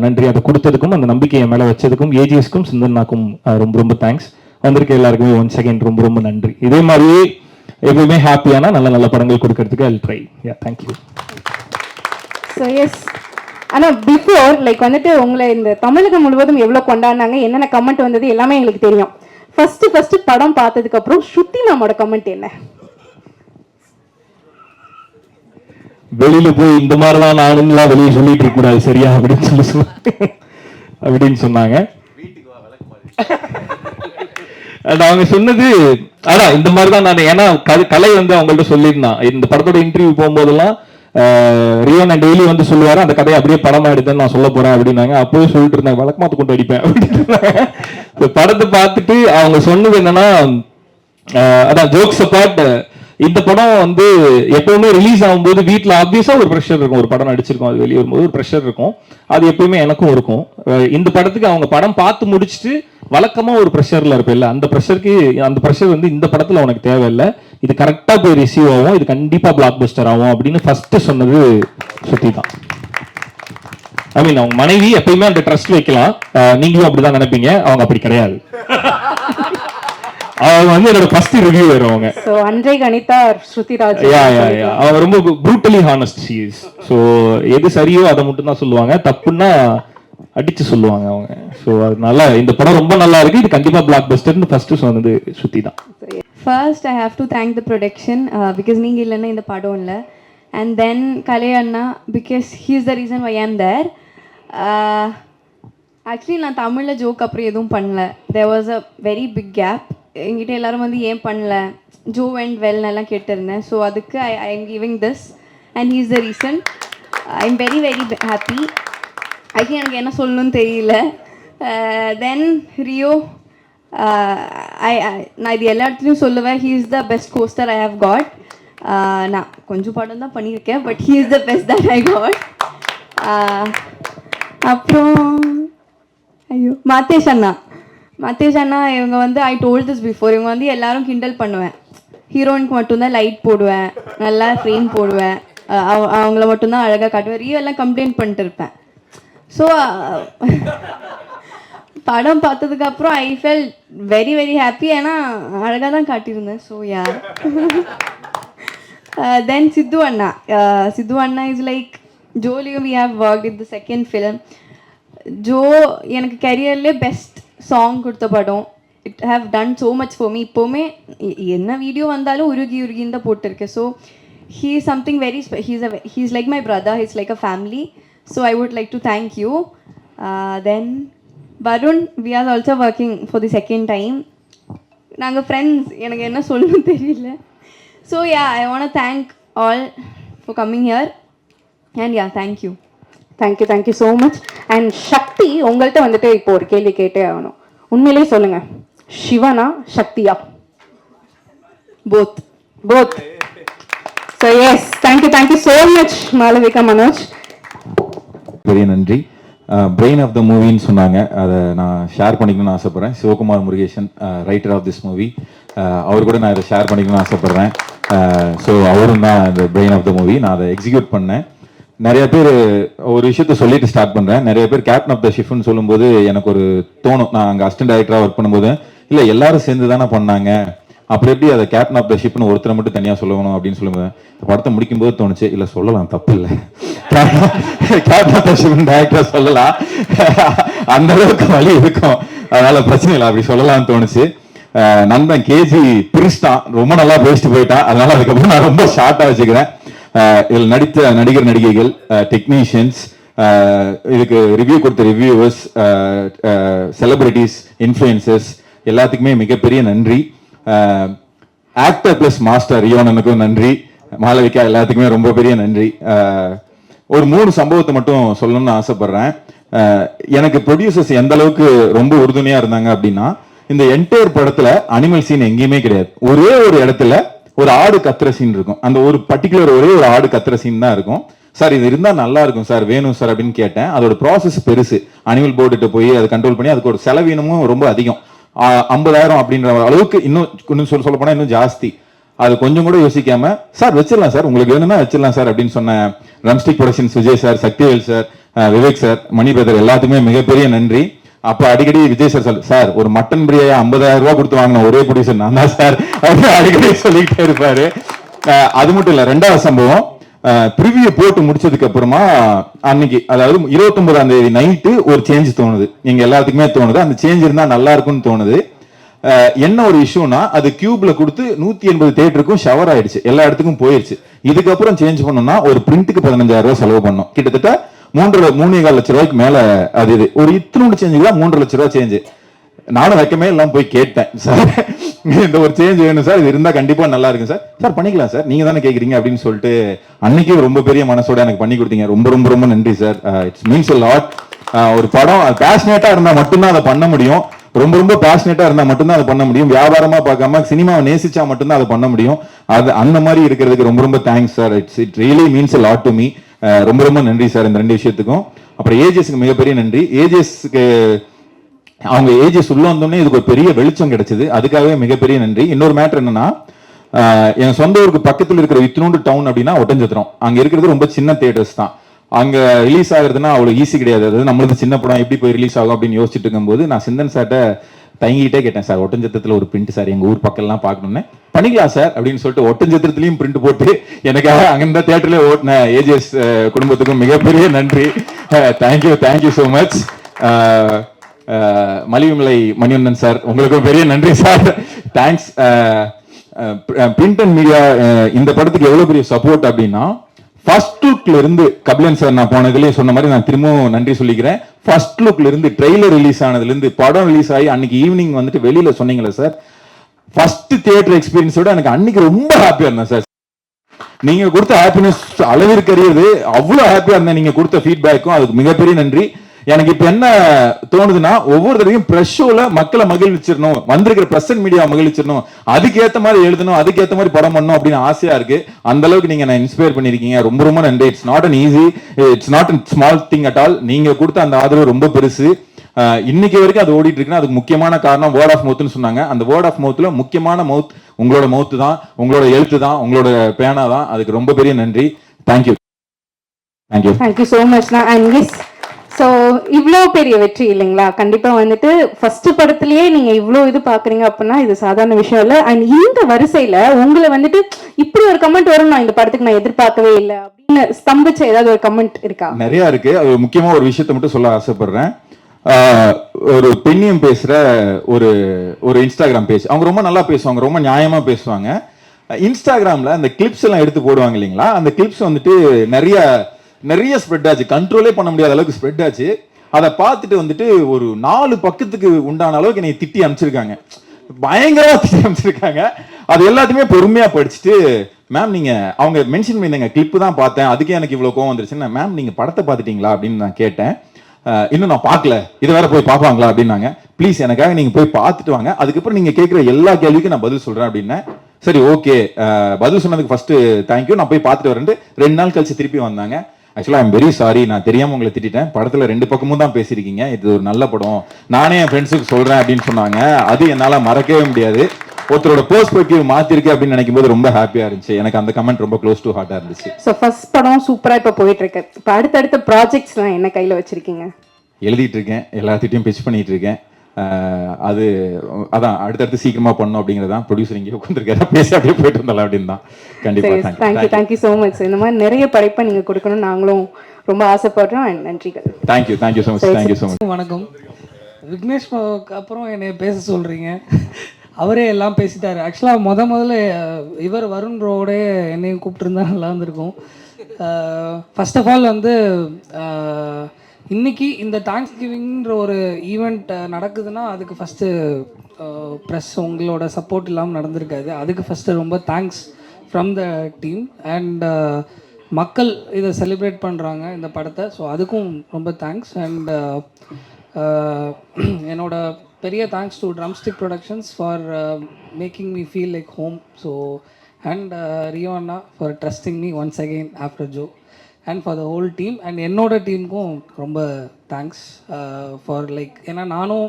நன்றி. அதை கொடுத்ததுக்கும் அந்த நம்பிக்கையை மேல வச்சதுக்கும் ஏஜிஎஸ்க்கும் சிந்தன்னாக்கும் ரொம்ப ரொம்ப தேங்க்ஸ். வந்திருக்க எல்லாருக்குமே ஒன் செகண்ட் ரொம்ப ரொம்ப நன்றி. இதே மாதிரியே எப்பவுமே ஹாப்பியான நல்ல நல்ல படங்கள் கொடுக்கறதுக்கு I try. Yeah, thank you. So yes, ஆனால் பிஃபோர் லைக் வந்துட்டு உங்களை இந்த தமிழகம் முழுவதும் எவ்வளோ கொண்டாடினாங்க, என்னென்ன கமெண்ட் வந்தது எல்லாமே எங்களுக்கு தெரியும். ஃபர்ஸ்ட் படம் பார்த்ததுக்கு அப்புறம் ஸ்ருதி மேமோட கமெண்ட் என்ன? வெளியில போய் இந்த மாதிரிலாம் நானுங்களாம் வெளியே சொல்லிட்டு இருக்க கூடாது சரியா அப்படின்னு சொன்னாங்க. அவங்க சொன்னது அதான் இந்த மாதிரிதான் நான், ஏன்னா கலை வந்து அவங்கள்ட்ட சொல்லியிருந்தான். இந்த படத்தோட இன்டர்வியூ போகும்போதெல்லாம் ரியோ நான் டெய்லி வந்து சொல்லுவாரு அந்த கதையை அப்படியே படமா எடுத்தேன்னு நான் சொல்ல போறேன் அப்படின்னாங்க. அப்போவே சொல்லிட்டு இருந்தாங்க வழக்கமாத்து கொண்டு அடிப்பேன் அப்படின்னு. படத்தை பார்த்துட்டு அவங்க சொன்னது என்னன்னா, அதான் ஜோக்ஸ் அபார்ட், இந்த படம் வந்து எப்பவுமே ரிலீஸ் ஆகும்போது வீட்டில் ஆப்வியஸா ஒரு ப்ரெஷர் இருக்கும். ஒரு படம் நடிச்சிருக்கோம், அது வெளியே வரும்போது ஒரு ப்ரெஷர் இருக்கும். அது எப்பயுமே எனக்கும் இருக்கும். இந்த படத்துக்கு அவங்க படம் பார்த்து முடிச்சுட்டு வழக்கமா ஒரு ப்ரெஷர்ல இருப்பேன், அந்த ப்ரெஷர் வந்து இந்த படத்துல உனக்கு தேவையில்லை, இது கரெக்டா போய் ரிசீவ் ஆகும், இது கண்டிப்பா பிளாக் பஸ்டர் ஆகும் அப்படின்னு ஃபர்ஸ்ட் சொன்னது சுத்தி தான். ஐ மீன் அவங்க மனைவி எப்பயுமே அந்த ட்ரஸ்ட் வைக்கலாம், நீங்களும் அப்படிதான் நினைப்பீங்க, அவங்க அப்படி கிடையாது. அவங்க வந்து என்னோட ஃபர்ஸ்ட் ரிவ்யூ வருவாங்க. சோ அன்றை கணிதா ஸ்ருதிராஜ் அவங்க ரொம்ப brutally honest she is. So எது சரியோ அதை மட்டும் தான் சொல்லுவாங்க, தப்புன்னா அடிச்சு சொல்லுவாங்க அவங்க. ஸோ அதனால இந்த படம் ரொம்ப நல்லா இருக்கு, இது கண்டிப்பா பிளாக் பஸ்டர்னு ஃபர்ஸ்ட் சொன்னது ஸ்ருதி தான். First, I have to thank the production because நீங்க இல்லைன்னா இந்த படம் இல்லை. And then Kalai Anna because he is the reason why I am there. Actually நான் தமிழில் ஜோக் அப்புறம் எதுவும் பண்ணல. There was a very big gap. என்கிட்ட எல்லாரும் வந்து ஏன் பண்ணல, ஜோ அண்ட் வெல் எல்லாம் கேட்டிருந்தேன். ஸோ அதுக்கு I am giving this and he is the reason. I am very very happy. Actually எனக்கு என்ன சொல்லணும்னு தெரியல. தென் ரியோ, நான் இது எல்லா இடத்துலையும் சொல்லுவேன், he is the best costar I have got. நான் கொஞ்சம் படம் தான் பண்ணியிருக்கேன், but he is the best that I got. அப்புறம் ஐயோ மத்தேஷ் அண்ணா இவங்க வந்து ஐ டோல்ட் திஸ் பிஃபோர், இவங்க வந்து எல்லாரும் கிண்டல் பண்ணுவேன், ஹீரோயினுக்கு மட்டும்தான் லைட் போடுவேன், நல்லா ஃப்ரேம் போடுவேன், அவங்கள மட்டும்தான் அழகாக காட்டுவேன், ரியோ எல்லாம் கம்ப்ளைண்ட் பண்ணிட்டு இருப்பேன். ஸோ படம் பார்த்ததுக்கப்புறம் I felt very very happy, ஏன்னா அழகாக தான் காட்டியிருந்தேன். So yeah. தென் சித்து அண்ணா இஸ் லைக் ஜோலியும் we have work in the second film. ஜோ எனக்கு கரியர்லேயே பெஸ்ட் சாங் கொடுத்த படம். It have done so much for me. இப்போவுமே என்ன வீடியோ வந்தாலும் உருகின்னு தான் போட்டிருக்கேன். So he is something very he is like my brother, he is like a family. So I would like to thank you. Then Varun, we are also working for the second time. நாங்கள் ஃப்ரெண்ட்ஸ், எனக்கு என்ன சொல்லணும்னு தெரியல. So yeah, I want thank all for coming here and yeah, thank you. Thank you so much. And Sakthi, உங்கள்கிட்ட வந்துட்டு இப்போ ஒரு கேள்வி கேட்டே ஆகணும். உண்மையிலேயே சொல்லுங்க, சிவனா சக்தியா? Both. So yes, thank you so much Malavika, Manoj. பெரிய நன்றி. பிரெயின் ஆஃப் த மூவின்னு சொன்னாங்க, அதை நான் ஷேர் பண்ணிக்கணும்னு ஆசைப்பட்றேன். Sivakumar Murugesan, writer of this movie, அவர் கூட நான் இதை ஷேர் பண்ணிக்கணும்னு ஆசைப்பட்றேன். ஸோ அவரும் தான் இந்த பிரெயின் ஆஃப் த மூவி. நான் அதை எக்ஸிக்யூட் பண்ணேன். நிறைய பேர் ஒரு விஷயத்த சொல்லிட்டு ஸ்டார்ட் பண்ணுறேன். நிறைய பேர் கேப்டன் ஆஃப் த ஷிஃப்ட்னு சொல்லும்போது எனக்கு ஒரு தோணும், நான் அங்கே அசிஸ்டன்ட் டைரக்டராக ஒர்க் பண்ணும்போது, இல்லை எல்லாரும் சேர்ந்து தானே பண்ணாங்க, அப்புறம் எப்படி அதை கேப்டன் ஆஃப் த ஷிப்னு ஒருத்தரை மட்டும் தனியாக சொல்லணும் அப்படின்னு சொல்லும்போது படத்தை முடிக்கும் போது தோணுச்சு, இல்லை சொல்லலாம், தப்பு இல்லை, கேப்டன் ஆஃப் த ஷிப்னு டைரக்டராக சொல்லலாம், அந்த அளவுக்கு வழி இருக்கும், அதனால பிரச்சனை இல்லை, அப்படி சொல்லலாம்னு தோணுச்சு. நண்பன் கேஜி பிரிஸ்டான், ரொம்ப நல்லா பேசிட்டு போயிட்டான், அதனால அதுக்கப்புறம் நான் ரொம்ப ஷார்ட்டாக வச்சுக்கிறேன். இதில் நடித்த நடிகர் நடிகைகள், டெக்னீஷியன்ஸ், இதுக்கு ரிவ்யூ கொடுத்த ரிவ்யூவர்ஸ், செலிபிரிட்டிஸ், இன்ஃப்ளூயன்சர்ஸ் எல்லாத்துக்குமே மிகப்பெரிய நன்றி. ஆக்டர் பிளஸ் மாஸ்டர் ரியோனனுக்கும் நன்றி. மாளவிகா எல்லாத்துக்குமே ரொம்ப பெரிய நன்றி. ஒரு 3 சம்பவத்தை மட்டும் சொல்லணும்னு ஆசைப்படுறேன். எனக்கு ப்ரொடியூசர்ஸ் எந்த அளவுக்கு ரொம்ப உறுதுணையா இருந்தாங்க அப்படின்னா, இந்த என்டையர் படத்துல அனிமல் சீன் எங்கேயுமே கிடையாது. ஒரே ஒரு இடத்துல ஒரு ஆடு கத்துற சீன் இருக்கும். அந்த ஒரு பர்டிகுலர் ஒரே ஒரு ஆடு கத்துற சீன் தான் இருக்கும். சார் இது இருந்தா நல்லா இருக்கும் சார், வேணும் சார் அப்படின்னு கேட்டேன். அதோட ப்ராசஸ் பெருசு. அனிமல் போர்டுகிட்ட போய் அதை கண்ட்ரோல் பண்ணி அதுக்கு ஒரு செலவீனமும் ரொம்ப அதிகம். 50,000 அப்படின்ற அளவுக்கு இன்னும் சொல்ல போனா இன்னும் ஜாஸ்தி. அது கொஞ்சம் கூட யோசிக்காம சார் வச்சிடலாம் சார், உங்களுக்கு வேணும்னா வச்சிடலாம் சார் அப்படின்னு சொன்ன ரம்ஸ்டிக் productions Vijay sir, Sakthivel sir, Vivek sir, Mani brother எல்லாத்துக்குமே மிகப்பெரிய நன்றி. அப்ப அடிக்கடி விஜய் சார் சார் ஒரு மட்டன் பிரியாணி 50,000 ரூபாய் கொடுத்து வாங்கின ஒரே ப்ரொடியூசர் நான் தான் சார் அப்படின்னு அடிக்கடி சொல்லிக்கிட்டே இருப்பாரு. அது மட்டும் இல்ல, 2வது சம்பவம், ப்ரிவியூ போட்டு முடிச்சதுக்கு அப்புறமா அன்னைக்கு, அதாவது 29ஆம் தேதி நைட்டு ஒரு சேஞ்ச் தோணுது. நீங்க எல்லாத்துக்குமே தோணுது அந்த சேஞ்ச் இருந்தா நல்லா இருக்கும்னு தோணுது. என்ன ஒரு இஷ்யூனா, அது கியூப்ல கொடுத்து 180 தியேட்டருக்கும் ஷவர் ஆயிடுச்சு, எல்லா இடத்துக்கும் போயிடுச்சு. இதுக்கப்புறம் சேஞ்ச் பண்ணணும்னா ஒரு பிரிண்ட்டுக்கு 15,000 ரூபாய் செலவு பண்ணோம். கிட்டத்தட்ட 3.25 லட்சம் ரூபாய்க்கு மேல. அது இது ஒரு இத்தனோடு சேஞ்சுக்கு தான் 3.5 லட்சம் ரூபாய் சேஞ்சு. நானும் வைக்கமே எல்லாம் போய் கேட்டேன் சார், இந்த ஒரு சேஞ்ச் வேணும் சார், இது இருந்தா கண்டிப்பா நல்லா இருக்கும் சார். சார் பண்ணிக்கலாம் சார், நீங்க தானே கேக்குறீங்க அப்படின்னு சொல்லிட்டு அன்னைக்கு ரொம்ப பெரிய மனசோட எனக்கு பண்ணி கொடுத்தீங்க. ரொம்ப ரொம்ப ரொம்ப நன்றி sir. It's means a lot. ஒரு படம் பேஷனேட்டா இருந்தா மட்டும்தான் அதை பண்ண முடியும். ரொம்ப ரொம்ப பேஷனேட்டா இருந்தா மட்டும்தான் அதை பண்ண முடியும். வியாபாரமா பார்க்காம சினிமாவை நேசிச்சா மட்டும்தான் அதை பண்ண முடியும். அது அந்த மாதிரி இருக்கிறதுக்கு ரொம்ப ரொம்ப thanks sir. It really means a lot to me. ரொம்ப ரொம்ப நன்றி சார் இந்த ரெண்டு விஷயத்துக்கும். அப்புறம் ஏஜஸ்க்கு மிகப்பெரிய நன்றி. ஏஜஸ்க்கு அவங்க ஏஜஸ் உள்ள வந்தோடனே இதுக்கு ஒரு பெரிய வெளிச்சம் கிடைச்சது, அதுக்காகவே மிகப்பெரிய நன்றி. இன்னொரு மேட்டர் என்னன்னா, என் சொந்த ஊருக்கு பக்கத்தில் இருக்கிற இத்தினோண்டு டவுன் அப்படின்னா ஒட்டஞ்சத்திரம். அங்க இருக்கிறது ரொம்ப சின்ன தியேட்டர்ஸ் தான். அங்க ரிலீஸ் ஆகுறதுன்னா அவ்வளவு ஈஸி கிடையாது. அதாவது நம்மளது சின்ன படம் எப்படி போய் ரிலீஸ் ஆகும் அப்படின்னு யோசிச்சுட்டு இருக்கும்போது நான் சிந்தன் சார்ட்ட தயங்கிட்டே கேட்டேன், சார் ஒட்டஞ்சத்திரத்துல ஒரு பிரிண்ட் சார் எங்க ஊர் பக்கம் எல்லாம் பார்க்கணும்னு. பண்ணிக்கலாம் சார் அப்படின்னு சொல்லிட்டு ஒட்டஞ்சத்திரத்திலையும் பிரிண்ட் போட்டு எனக்காக அங்கிருந்த தியேட்டர்ல ஓட்டின ஏஜஸ் குடும்பத்துக்கும் மிகப்பெரிய நன்றி. Thank you so much. மலிவிமலை மணிவண்ணன் சார், உங்களுக்கும் பெரிய நன்றி sir. Thanks. Print and media இந்த படத்துக்கு எவ்வளவு பெரிய சப்போர்ட் அப்படின்னா, ஃபர்ஸ்ட் லுக்ல இருந்து கபிலன் சார் நான் போனதுலயே சொன்ன மாதிரி நான் திரும்பவும் நன்றி சொல்லிக்கிறேன். ஃபர்ஸ்ட் லுக்ல இருந்து ட்ரெய்லர் ரிலீஸ் ஆனதுல இருந்து படம் ரிலீஸ் ஆகி அன்னைக்கு ஈவினிங் வந்துட்டு வெளியில சொன்னீங்களே சார், ஃபர்ஸ்ட் தியேட்டர் எக்ஸ்பீரியன்ஸோட எனக்கு அன்னைக்கு ரொம்ப ஹாப்பியா இருந்தேன் சார். நீங்க கொடுத்த ஹாப்பினஸ் அளவிற்கறியது, அவ்வளவு ஹாப்பியா இருந்தேன். நீங்க கொடுத்த ஃபீட்பேக்கும் அதுக்கு மிகப்பெரிய நன்றி. எனக்கு இப்ப என்ன தோணுதுன்னா, ஒவ்வொரு தடவையும் பிரஸ் ஷோல மக்களை மகிழ்ச்சிடணும், வந்திருக்கிற பிரஸ் அண்ட் மீடியா மகிழ்ச்சிடணும், அதுக்கேற்ற மாதிரி எழுதணும், அதுக்கேற்ற மாதிரி படம் பண்ணணும் அப்படின்னு ஆசையா இருக்கு. அந்த அளவுக்கு நீங்க நான் இன்ஸ்பயர் பண்ணிருக்கீங்க. ரொம்ப ரொம்ப நன்றி. It's not an easy, it's not an small thing at all. நீங்க கொடுத்த அந்த ஆதரவு ரொம்ப பெருசு. இன்னைக்கு வரைக்கும் அது ஓடிட்டு இருக்குன்னா அதுக்கு முக்கியமான காரணம் வேர்ட் ஆஃப் மவுத்னு சொன்னாங்க. அந்த வேர்ட் ஆஃப் மவுத்ல முக்கியமான மவுத் உங்களோட மவுத் தான், உங்களோட எழுத்து தான், உங்களோட பேனா தான். அதுக்கு ரொம்ப பெரிய நன்றி. தேங்க்யூ. தேங்க்யூ ஸோ மச்ண்ணா. அண்ட் எஸ், ஸோ இவ்வளோ பெரிய வெற்றி இல்லைங்களா? கண்டிப்பாக வந்துட்டு ஃபர்ஸ்ட் படத்துலயே நீங்கள் இவ்வளோ இது பார்க்குறீங்க அப்படின்னா இது சாதாரண விஷயம் இல்லை. அண்ட் இந்த வரிசையில் உங்களை வந்துட்டு இப்படி ஒரு கமெண்ட் வரும் நான் இந்த படத்துக்கு நான் எதிர்பார்க்கவே இல்லை அப்படின்னு ஸ்தம்பிச்ச ஏதாவது ஒரு கமெண்ட் இருக்கா? நிறைய இருக்கு. அது முக்கியமா ஒரு விஷயத்தை மட்டும் சொல்ல ஆசைப்படுறேன். ஒரு பெண்ணியம் பேசுற ஒரு இன்ஸ்டாகிராம் பேஜ், அவங்க ரொம்ப நல்லா பேசுவாங்க, ரொம்ப நியாயமா பேசுவாங்க. இன்ஸ்டாகிராம்ல அந்த கிளிப்ஸ் எல்லாம் எடுத்து போடுவாங்க இல்லைங்களா, அந்த கிளிப்ஸ் வந்துட்டு நிறைய ஸ்ப்ரெட் ஆச்சு, கண்ட்ரோலே பண்ண முடியாத அளவுக்கு ஸ்ப்ரெட் ஆச்சு. அதை பார்த்துட்டு வந்துட்டு ஒரு 4 பக்கத்துக்கு உண்டான அளவுக்கு என்னை திட்டி அனுப்பிச்சிருக்காங்க, பயங்கரமா திட்டி அனுப்பிச்சிருக்காங்க. அது எல்லாத்தையுமே பொறுமையா படிச்சுட்டு, மேம் நீங்க அவங்க மென்ஷன் பண்ணியிருந்தாங்க கிளிப்பு தான் பார்த்தேன், அதுக்கே எனக்கு இவ்வளவு கோவம் வந்துருச்சுன்னா, மேம் நீங்க படத்தை பார்த்துட்டீங்களா அப்படின்னு நான் கேட்டேன். இன்னும் நான் பார்க்கல, இது வேற போய் பார்ப்பாங்களா அப்படின்னாங்க. ப்ளீஸ் எனக்காக நீங்க போய் பார்த்துட்டு வாங்க, அதுக்கப்புறம் நீங்க கேட்குற எல்லா கேள்விக்கும் நான் பதில் சொல்றேன் அப்படின்னேன். சரி ஓகே, பதில் சொன்னதுக்கு ஃபர்ஸ்ட் தேங்க்யூ, நான் போய் பார்த்துட்டு வரேன். 2 நாள் கழிச்சு திருப்பி வந்தாங்க. ஆக்சுவலா ஐம் வெரி சாரி, நான் தெரியாம உங்களை திட்டேன், படத்துல 2 பக்கமும் தான் பேசியிருக்கீங்க, இது ஒரு நல்ல படம், நானே என் ஃப்ரெண்ட்ஸுக்கு சொல்றேன் அப்படின்னு சொன்னாங்க. அது என்னால மறக்கவே முடியாது. ஒருத்தரோட பெர்ஸ்பெக்டிவ் மாத்திருக்கு அப்படின்னு நினைக்கும் போது ரொம்ப ஹாப்பியா இருந்துச்சு. எனக்கு அந்த கமெண்ட் ரொம்ப க்ளோஸ் டு ஹார்ட்டா இருந்துச்சு. ஸோ ஃபர்ஸ்ட் படம் சூப்பரா இப்போ போயிட்டு இருக்கு. இப்போ அடுத்தடுத்த ப்ராஜெக்ட்ஸ்லாம் என்ன கையில வச்சிருக்கீங்க? எழுதிட்டு இருக்கேன், எல்லாத்திட்டையும் பிச் பண்ணிட்டு இருக்கேன். அது அதான் அடுத்தடுத்து சீக்கிரமா பண்ணணும் அப்படிங்கறதான். ப்ரொடியூசர் இங்கே உட்காந்துருக்காரு, பேசி அப்படியே போயிட்டு வந்தலாம் அப்படின்னு தான். கண்டிப்பா தேங்க்யூ ஸோ மச். இந்த மாதிரி நிறைய படைப்பை நீங்க கொடுக்கணும், நாங்களும் ரொம்ப ஆசைப்படுறோம். நன்றிகள். Thank you so much. வணக்கம். விக்னேஷ் அப்புறம் என்னை பேச சொல்றீங்க, அவரே எல்லாம் பேசிட்டாரு. ஆக்சுவலாக முதல்ல இவர் வருண் ப்ரோவோட என்னையும் கூப்பிட்டுருந்தா நல்லா இருந்திருக்கும். ஃபர்ஸ்ட் ஆஃப் ஆல் வந்து இன்னைக்கு இந்த தேங்க்ஸ் கிவிங்ன்ற ஒரு ஈவெண்ட் நடக்குதுன்னா அதுக்கு ஃபஸ்ட்டு ப்ரெஸ் உங்களோட சப்போர்ட் இல்லாமல் நடந்திருக்காது. அதுக்கு ஃபஸ்ட்டு ரொம்ப thanks from the team. And மக்கள் இதை செலிப்ரேட் பண்ணுறாங்க இந்த படத்தை, ஸோ அதுக்கும் ரொம்ப தேங்க்ஸ். அண்ட் என்னோட பெரிய thanks to drumstick productions for making me feel like home. So and Rio Anna for trusting me once again after Joe, and for the whole team. And என்னோட டீமுக்கும் ரொம்ப தேங்க்ஸ் ஃபார் லைக், ஏன்னா நானும்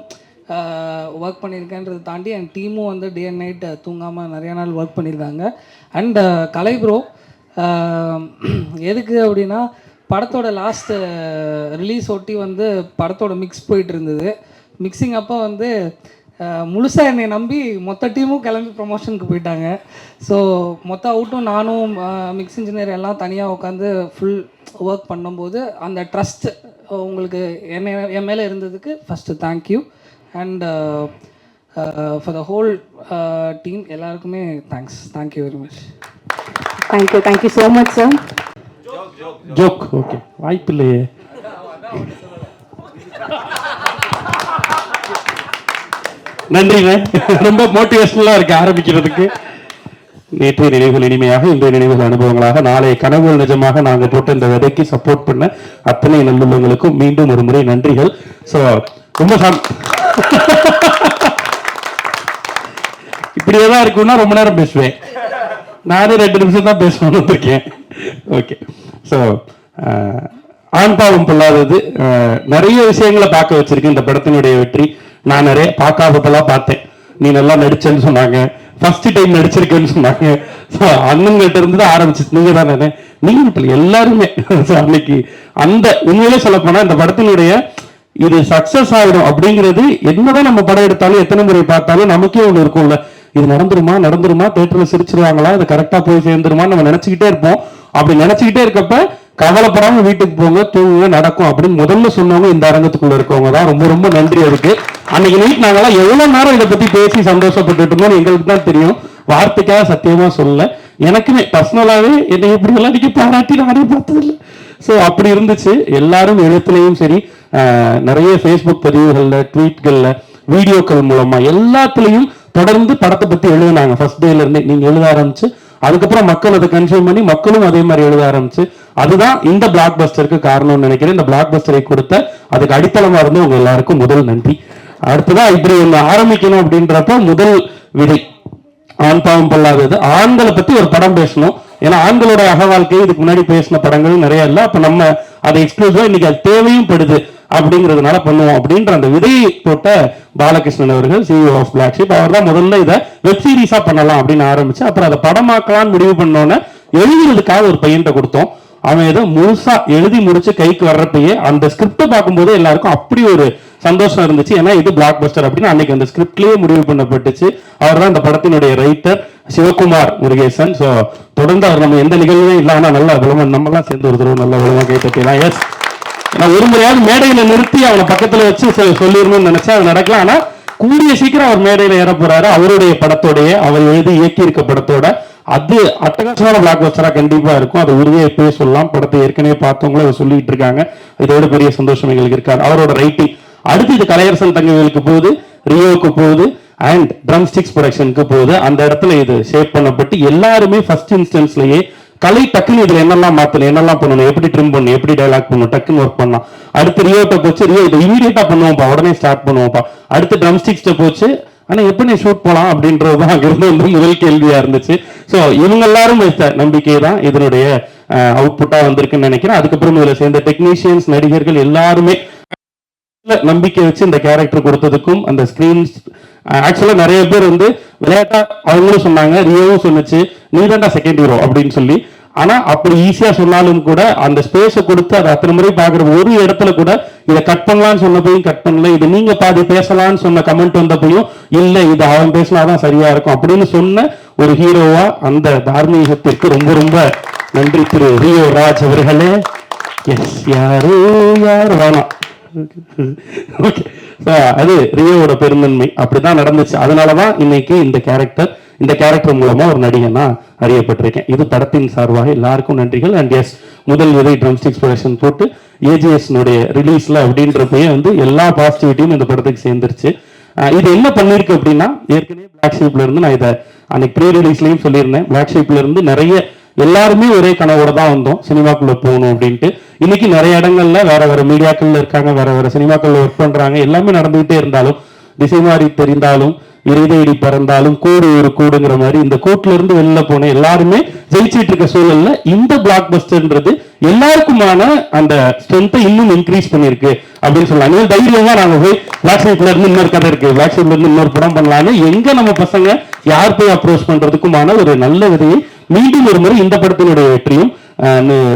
work பண்ணியிருக்கேன்றதை தாண்டி என் டீமும் வந்து day and night தூங்காமல் நிறையா நாள் ஒர்க் பண்ணியிருக்காங்க. அண்ட் கலை ப்ரோ எதுக்கு அப்படின்னா, படத்தோட லாஸ்ட் ரிலீஸ் ஒட்டி வந்து படத்தோட மிக்ஸ் போயிட்டு இருந்தது. மிக்சிங் அப்போ வந்து முழுசாக என்னை நம்பி மொத்த டீமும் கிளம்பி ப்ரொமோஷனுக்கு போயிட்டாங்க. ஸோ மொத்த அவுட்டும் நானும் மிக்ஸ் இன்ஜினியர் எல்லாம் தனியாக உட்காந்து ஃபுல் ஒர்க் பண்ணும்போது அந்த ட்ரஸ்ட் உங்களுக்கு என் மேலே இருந்ததுக்கு first thank you. And for the whole team எல்லாருக்குமே thanks. Thank you very much. Thank you so much sir. Joke okay, வாய்ப்பு இல்லையே. நன்றிங்க, ரொம்ப மோட்டிவேஷனலா இருக்கு ஆரம்பிக்கிறதுக்கு. நேற்றைய நினைவுகள் இனிமையாக, இன்றைய நினைவுகள் அனுபவங்களாக, நாளைய கனவுகள் நிஜமாக நாங்க போட்டு இந்த விதைக்கு சப்போர்ட் பண்ண அத்தனை நல்லுள்ளவங்களுக்கும் மீண்டும் ஒரு முறை நன்றிகள். ஸோ ரொம்ப இப்படியே தான் இருக்குன்னா ரொம்ப நேரம் பேசுவேன். நானே 2 நிமிஷம் தான் பேசணும்னு இருக்கேன். ஓகே, ஸோ ஆண் பாவம் பொல்லாதது நிறைய விஷயங்களை பார்க்க வச்சிருக்கு இந்த படத்தினுடைய வெற்றி. நான் நிறைய பார்க்காததெல்லாம் பார்த்தேன். நீ நல்லா நடிச்சேன்னு சொன்னாங்க, ஃபர்ஸ்ட் டைம் நடிச்சிருக்கேன்னு சொன்னாங்க. அண்ணன்கிட்ட இருந்து தான் ஆரம்பிச்சு. நீங்க தானே, நீங்க எல்லாருமே அன்னைக்கு அந்த உண்மையிலே சொல்ல போனா இந்த படத்தினுடைய இது சக்சஸ் ஆகிடும் அப்படிங்கிறது, என்னதான் நம்ம படம் எடுத்தாலும் எத்தனை முறை பார்த்தாலும் நமக்கே ஒண்ணு இருக்கும்ல, இது நடந்துருமா தியேட்டர்ல சிரிச்சிருவாங்களா, இது கரெக்டா போய் சேர்ந்துருமா நம்ம நினைச்சுக்கிட்டே இருப்போம். அப்படி நினைச்சுக்கிட்டே இருக்கப்ப கவலைப்படாம வீட்டுக்கு போங்க, தூங்குங்க, நடக்கும் அப்படின்னு முதல்ல சொன்னவங்க இந்த அரங்கத்துக்குள்ள இருக்கவங்க தான். ரொம்ப ரொம்ப நன்றி அதுக்கு. அன்னைக்கு நைட் நாங்கெல்லாம் எவ்வளவு நேரம் இதை பத்தி பேசி சந்தோஷப்பட்டு இருந்தோம்னு எங்களுக்கு தான் தெரியும். வார்த்தைக்காக சத்தியமா சொல்ல, எனக்குமே பர்சனலாவே என்னை எப்படி எல்லாம் நீங்க பாராட்டி நானே பார்த்ததில்லை. ஸோ அப்படி இருந்துச்சு. எல்லாரும் எழுத்துலையும் சரி, நிறைய ஃபேஸ்புக் பதிவுகள்ல, ட்வீட்கள்ல, வீடியோக்கள் மூலமா எல்லாத்துலயும் தொடர்ந்து படத்தை பத்தி எழுதினாங்க. ஃபர்ஸ்ட் டேல இருந்தே நீங்க எழுத ஆரம்பிச்சு, அதுக்கப்புறம் மக்கள் அதை கன்சியூம் பண்ணி மக்களும் அதே மாதிரி எழுத ஆரம்பிச்சு, அதுதான் இந்த பிளாக் பஸ்டருக்கு காரணம்னு நினைக்கிறேன். இந்த பிளாக் பஸ்டரை கொடுத்த அதுக்கு அடித்தளமா இருந்து உங்க எல்லாருக்கும் முதல் நன்றி. அடுத்ததான் இப்படி ஒண்ணு ஆரம்பிக்கணும் அப்படின்றப்ப முதல் விதை ஆண் பாவம் பொல்லாதது. ஆண்களை பத்தி ஒரு படம் பேசணும். ஏன்னா ஆண்களோட அக வாழ்க்கையை இதுக்கு முன்னாடி பேசின படங்கள் நிறைய இல்லை. அப்ப நம்ம அதை எக்ஸ்க்ளூசிவா இன்னைக்கு அது தேவையும் படுது அப்படிங்கிறதுனால பண்ணுவோம் அப்படின்ற அந்த விதையை போட்ட பாலகிருஷ்ணன் அவர்கள், CEO ஆஃப் பிளாக் ஷீப், அவர் தான் முதல்ல இதை வெப் சீரிஸா பண்ணலாம் அப்படின்னு ஆரம்பிச்சு, அப்புறம் அதை படமாக்கலாம்னு முடிவு பண்ணோன்னே எழுதுறதுக்காக ஒரு பையன்கிட்ட கொடுத்தோம். அவன் ஏதோ முழுசா எழுதி முடிச்சு கைக்கு வர்றப்பயே அந்த ஸ்கிரிப்டை பார்க்கும்போது எல்லாருக்கும் அப்படி ஒரு சந்தோஷம் இருந்துச்சு. ஏன்னா இது பிளாக் பஸ்டர் அப்படின்னு அன்னைக்கு அந்த ஸ்கிரிப்ட்லயே முடிவு பண்ணப்பட்டுச்சு. அவர் தான் இந்த படத்தினுடைய ரைட்டர் சிவகுமார் முருகேசன். ஸோ தொடர்ந்து அவர் நம்ம எந்த நிகழ்வுமே இல்லை, ஆனால் நல்ல விளம்பர நம்மலாம் சேர்ந்து ஒரு தடவை நல்ல விளம்பரம் கை தட்டிலாம். எஸ், நான் ஒரு முறையாவது மேடையில நிறுத்தி அவனை பக்கத்துல வச்சு சொல்லிடணும்னு நினைச்சா அது நடக்கலாம். ஆனா கூடிய சீக்கிரம் அவர் மேடையில ஏற போறாரு. அவருடைய படத்தோடைய, அவர் எழுதி இயக்கி இருக்க படத்தோட அது அட்டகாசமான பிளாக் பஸ்டரா கண்டிப்பா இருக்கும். அது உறுதியை எப்பயே சொல்லலாம். படத்தை ஏற்கனவே பார்த்தவங்களும் அதை சொல்லிட்டு இருக்காங்க. இதோட பெரிய சந்தோஷம் எங்களுக்கு இருக்காது. அவரோட ரைட்டிங் அடுத்து இது கலையரசன் தங்கவேலுக்கு போகுது, ரியோவுக்கு போகுது, அண்ட் ட்ரம் ஸ்டிக்ஸ் ப்ரொடக்ஷனுக்கு போகுது. அந்த இடத்துல இது ஷேப் பண்ணப்பட்டு எல்லாருமே ஃபர்ஸ்ட் இன்ஸ்டன்ஸ்லயே கலை டக்குன்னு இதுல என்னெல்லாம் மாத்தணும், என்னெல்லாம் பண்ணணும், எப்படி ட்ரிம் பண்ணணும், எப்படி டைலாக் பண்ணணும், டக்குன்னு ஒர்க் பண்ணலாம். அடுத்து ரியோட்ட போச்சு, ரியோ இதை இமீடியட்டா பண்ணுவோம்ப்பா, உடனே ஸ்டார்ட் பண்ணுவோம்ப்பா. அடுத்து ட்ரம் ஸ்டிக்ஸ்ட போச்சு, ஆனா எப்படி ஷூட் போலாம் அப்படின்றதுதான் அங்கிருந்து முதல் கேள்வியா இருந்துச்சு. ஸோ இவங்க எல்லாரும் நம்பிக்கை தான் இதனுடைய அவுட்புட்டா வந்திருக்குன்னு நினைக்கிறேன். அதுக்கப்புறம் இதுல சேர்ந்த டெக்னீஷியன்ஸ், நடிகர்கள் எல்லாருமே நம்பிக்கை வச்சு இந்த கேரக்டர் கொடுத்ததுக்கும், அந்த ஸ்கிரீன்ஸ் ஆக்சுவலா நிறைய பேர் வந்து விளையாட்டா அவங்களும் சொன்னாங்க, ரியோவும் சொன்னிச்சு நீ தான்டா செகண்ட் ஹீரோ அப்படின்னு சொல்லி. ஆனா அப்படி ஈஸியா சொன்னாலும் கூட அந்த ஸ்பேஸை கொடுத்து அதை அத்தனை முறை பாக்குற ஒரு இடத்துல கூட இதை கட் பண்ணலாம்னு சொன்னப்பையும் கட் பண்ணல, இது நீங்க பாதி பேசலாம்னு சொன்ன கமெண்ட் வந்தப்பையும் இல்ல இது அவன் பேசினாதான் சரியா இருக்கும் அப்படின்னு சொன்ன ஒரு ஹீரோவா அந்த தார்மீகத்திற்கு ரொம்ப ரொம்ப நன்றி திரு ரியோ ராஜ் அவர்களே. எஸ், யாரு யார் வேணாம். ஓகே, அது ரியோவோட பெருந்தன்மை அப்படிதான் நடந்துச்சு. அதனாலதான் இன்னைக்கு இந்த கேரக்டர் மூலமா ஒரு நடிகனா அறியப்பட்டிருக்கேன். இது படத்தின் சார்பாக எல்லாருக்கும் நன்றிகள். அண்ட் எஸ், முதல் விதை ட்ரம் ஸ்டிக்ஸ் ப்ரொடக்ஷன் போட்டு AJS ரிலீஸ்ல அப்படின்றப்பயே வந்து எல்லா பாசிட்டிவிட்டியும் இந்த படத்துக்கு சேர்ந்துருச்சு. இது என்ன பண்ணிருக்கு அப்படின்னா, ஏற்கனவே பிளாக் ஷீப்ல இருந்து நான் இதை அன்னைக்கு ப்ரீ ரிலீஸ்லயும் சொல்லியிருந்தேன், பிளாக் ஷீப்ல இருந்து நிறைய எல்லாருமே ஒரே கனவோட தான் வந்தோம் சினிமாக்குள்ள போகணும் அப்படின்ட்டு. இன்னைக்கு நிறைய இடங்கள்ல வேற வேற மீடியாக்கள்ல இருக்காங்க, வேற வேற சினிமாக்கள்ல ஒர்க் பண்றாங்க. எல்லாமே நடந்துகிட்டே இருந்தாலும், திசை மாறி தெரிந்தாலும், இறைதேடி பறந்தாலும், கூடு ஒரு கூடுங்கிற மாதிரி இந்த கூட்டுல இருந்து வெளில போன எல்லாருமே ஜெயிச்சிட்டு இருக்க சூழல்ல இந்த பிளாக் பஸ்டர்ன்றது எல்லாருக்குமான அந்த ஸ்ட்ரென்த்தை இன்னும் இன்க்ரீஸ் பண்ணிருக்கு அப்படின்னு சொல்லலாம். இன்னும் தைரியமா நாங்க போய் பிளாக் ஷீப்ல இருந்து இன்னொரு கதை இருக்கு, பிளாக் ஷீப்ல இருந்து இன்னொரு படம் பண்ணலான்னு எங்க நம்ம பசங்க யார் போய் அப்ரோச் பண்றதுக்குமான ஒரு நல்ல விதையை மீண்டும் ஒரு முறை இந்த படத்தினுடைய வெற்றியும்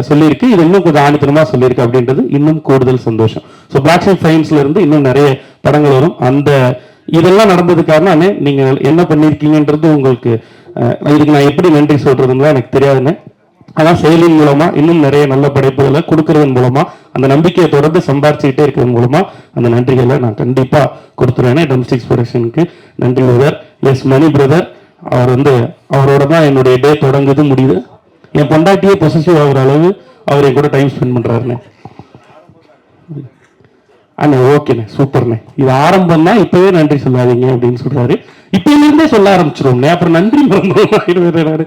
சொல்லியிருக்கு. இது இன்னும் கொஞ்சம் ஆணித்தனமா சொல்லியிருக்கு அப்படின்றது இன்னும் கூடுதல் சந்தோஷம். ஸோ பிளாக் ஷீப் ஃபைன்ஸ்ல இருந்து இன்னும் நிறைய படங்கள் வரும். அந்த இதெல்லாம் நடந்தது காரணம் நீங்க என்ன பண்ணிருக்கீங்கன்றது உங்களுக்கு இதுக்கு நான் எப்படி நன்றி சொல்றதுன்னு எனக்கு தெரியாதுன்னு. அதான் செயலின் மூலமா இன்னும் நிறைய நல்ல படைப்புகளை கொடுக்கறதன் மூலமா அந்த நம்பிக்கையை தொடர்ந்து சம்பாரிச்சுக்கிட்டே இருக்கிறது மூலமா அந்த நன்றிகளை நான் கண்டிப்பா கொடுத்துருவேன். ட்ரம் ஸ்டிக்ஸ் ப்ரொடக்ஷனுக்கு நன்றி பிரதர். எஸ், மணி பிரதர், அவர் வந்து அவரோட தான் என்னுடைய டே தொடங்குது முடியுது. என் பொண்டாட்டியே பொசசிவ் ஆகிற அளவு அவர் என் கூட டைம் ஸ்பெண்ட் பண்றாருன்னு. அண்ணே ஓகேண்ணே சூப்பர்ண்ணே, இது ஆரம்பம் தான், இப்பவே நன்றி சொல்லாதீங்க அப்படின்னு சொல்றாரு. இப்பயிலிருந்தே சொல்ல ஆரம்பிச்சிருவோம்ண்ணே, அப்புறம் நன்றி மறந்துடுவாரு.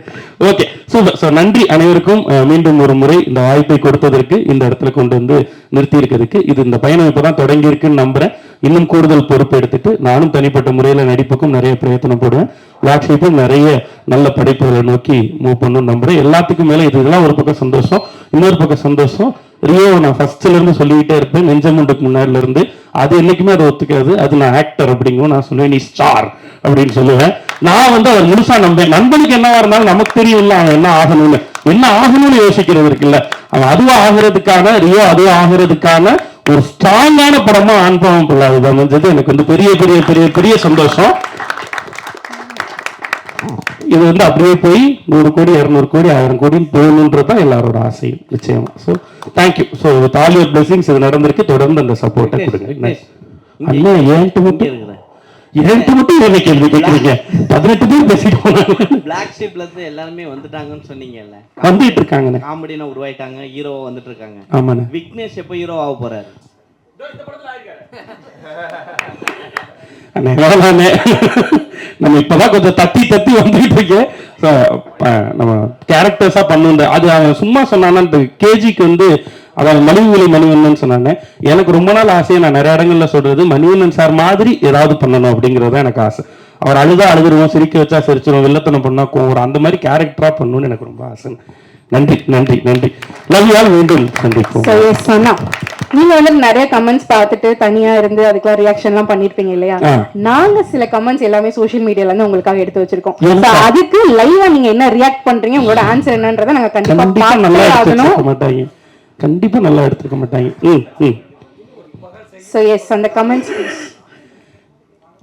Okay super. ஸோ நன்றி அனைவருக்கும். மீண்டும் ஒரு முறை இந்த வாய்ப்பை கொடுத்ததற்கு, இந்த இடத்துல கொண்டு வந்து நிறுத்தி இருக்கிறதுக்கு. இது இந்த பயணம் இப்போதான் தொடங்கி இருக்குன்னு நம்புறேன். இன்னும் கூடுதல் பொறுப்பு எடுத்துட்டு நானும் தனிப்பட்ட முறையில் நடிப்புக்கும் நிறைய பிரயத்தனம் போடுவேன். வாட்ஸ்அப்பும் நிறைய நல்ல படைப்புகளை நோக்கி மூவ் பண்ணணும்னு நம்புறேன். எல்லாத்துக்கும் மேலே இதெல்லாம் ஒரு பக்கம் சந்தோஷம், இன்னொரு பக்கம் சந்தோஷம். ரியோ நான் ஃபர்ஸ்ட்ல இருந்து சொல்லிக்கிட்டே இருப்பேன், நெஞ்சமுண்டுக்கு முன்னாடில இருந்து. அது என்னைக்குமே அதை ஒத்துக்காது. அது நான் ஆக்டர் அப்படிங்கும், நான் சொல்லுவேன் நீ ஸ்டார் அப்படின்னு சொல்லுவேன். நான் வந்து அவர் முழுசா நம்பேன். நண்பனுக்கு என்னவா இருந்தாலும் நமக்கு தெரியும் இல்ல அவன் என்ன ஆகணும்னு, என்ன ஆகணும்னு யோசிக்கிறது இருக்குல்ல. அவன் அதுவா ஆகிறதுக்கான, ரியோ அதுவா ஆகிறதுக்கான ஒரு ஸ்ட்ராங்கான படமா ஆண்பாவம் பிள்ளாது அமைஞ்சது எனக்கு வந்து பெரிய பெரிய பெரிய பெரிய சந்தோஷம். இது வந்து அப்படியே போய் 100 கோடி 200 கோடி 1000 கோடின்னு போகணுன்றதான் எல்லாரோட ஆசையும் நிச்சயமா. So thank you. So with all your blessings இது நடந்திருக்கு. தொடர்ந்து அந்த சப்போர்ட்டை கொடுங்க. அண்ணா ஏன்ட்டு மட்டும் என்ன கேள்வி கேட்குறீங்க? 18 பேர் பேசிட்டு போனாங்க. பிளாக் ஷீப்ல இருந்து எல்லாருமே வந்துட்டாங்கன்னு சொன்னீங்கல்ல, வந்துட்டு இருக்காங்கண்ணே. காமெடினா உருவாயிட்டாங்க, ஹீரோவா வந்துட்டு இருக்காங்க. ஆமாண்ணே. விக்னேஷ் எப்போ ஹீரோ ஆக போறாரு? அண்ணே வேணாண்ணே, நம்ம இப்பதான் கொஞ்சம் தத்தி தத்தி வந்துட்டு இருக்கேன். நம்ம கேரக்டர்ஸா பண்ணுங்க. அது அவன் சும்மா சொன்னான்னா கேஜிக்கு வந்து அதாவது மலிவுவிலை மணிவண்ணன் சொன்னானே, எனக்கு ரொம்ப நாள் ஆசையை நான் நிறைய இடங்கள்ல சொல்றது மணிவண்ணன் சார் மாதிரி ஏதாவது பண்ணணும் அப்படிங்கறத எனக்கு ஆசை. அவர் அழுதா அழுதுருவோம், சிரிக்க வச்சா சிரிச்சிருவோம், வில்லத்தனம் பண்ணா கோவம், அந்த மாதிரி கேரக்டரா பண்ணணும்னு எனக்கு ரொம்ப ஆசை. நன்றி நன்றி நன்றி. Love you all. மீண்டும் சந்திப்போம். நீங்க வந்து நிறைய கமெண்ட்ஸ் பார்த்துட்டு தனியா இருந்து அதுக்கெல்லாம் ரியாக்ஷன் எல்லாம் பண்ணிருப்பீங்க இல்லையா? நாங்க சில கமெண்ட்ஸ் எல்லாமே சோஷியல் மீடியால இருந்து உங்களுக்காக எடுத்து வச்சிருக்கோம். அதுக்கு லைவா நீங்க என்ன ரியாக்ட் பண்றீங்க, உங்களோட ஆன்சர் என்னன்றதை நாங்க கண்டிப்பா நல்லா எடுத்துக்க மாட்டாங்க. கண்டிப்பா நல்லா எடுத்துக்க மாட்டாங்க. சோ எஸ், அந்த கமெண்ட்ஸ்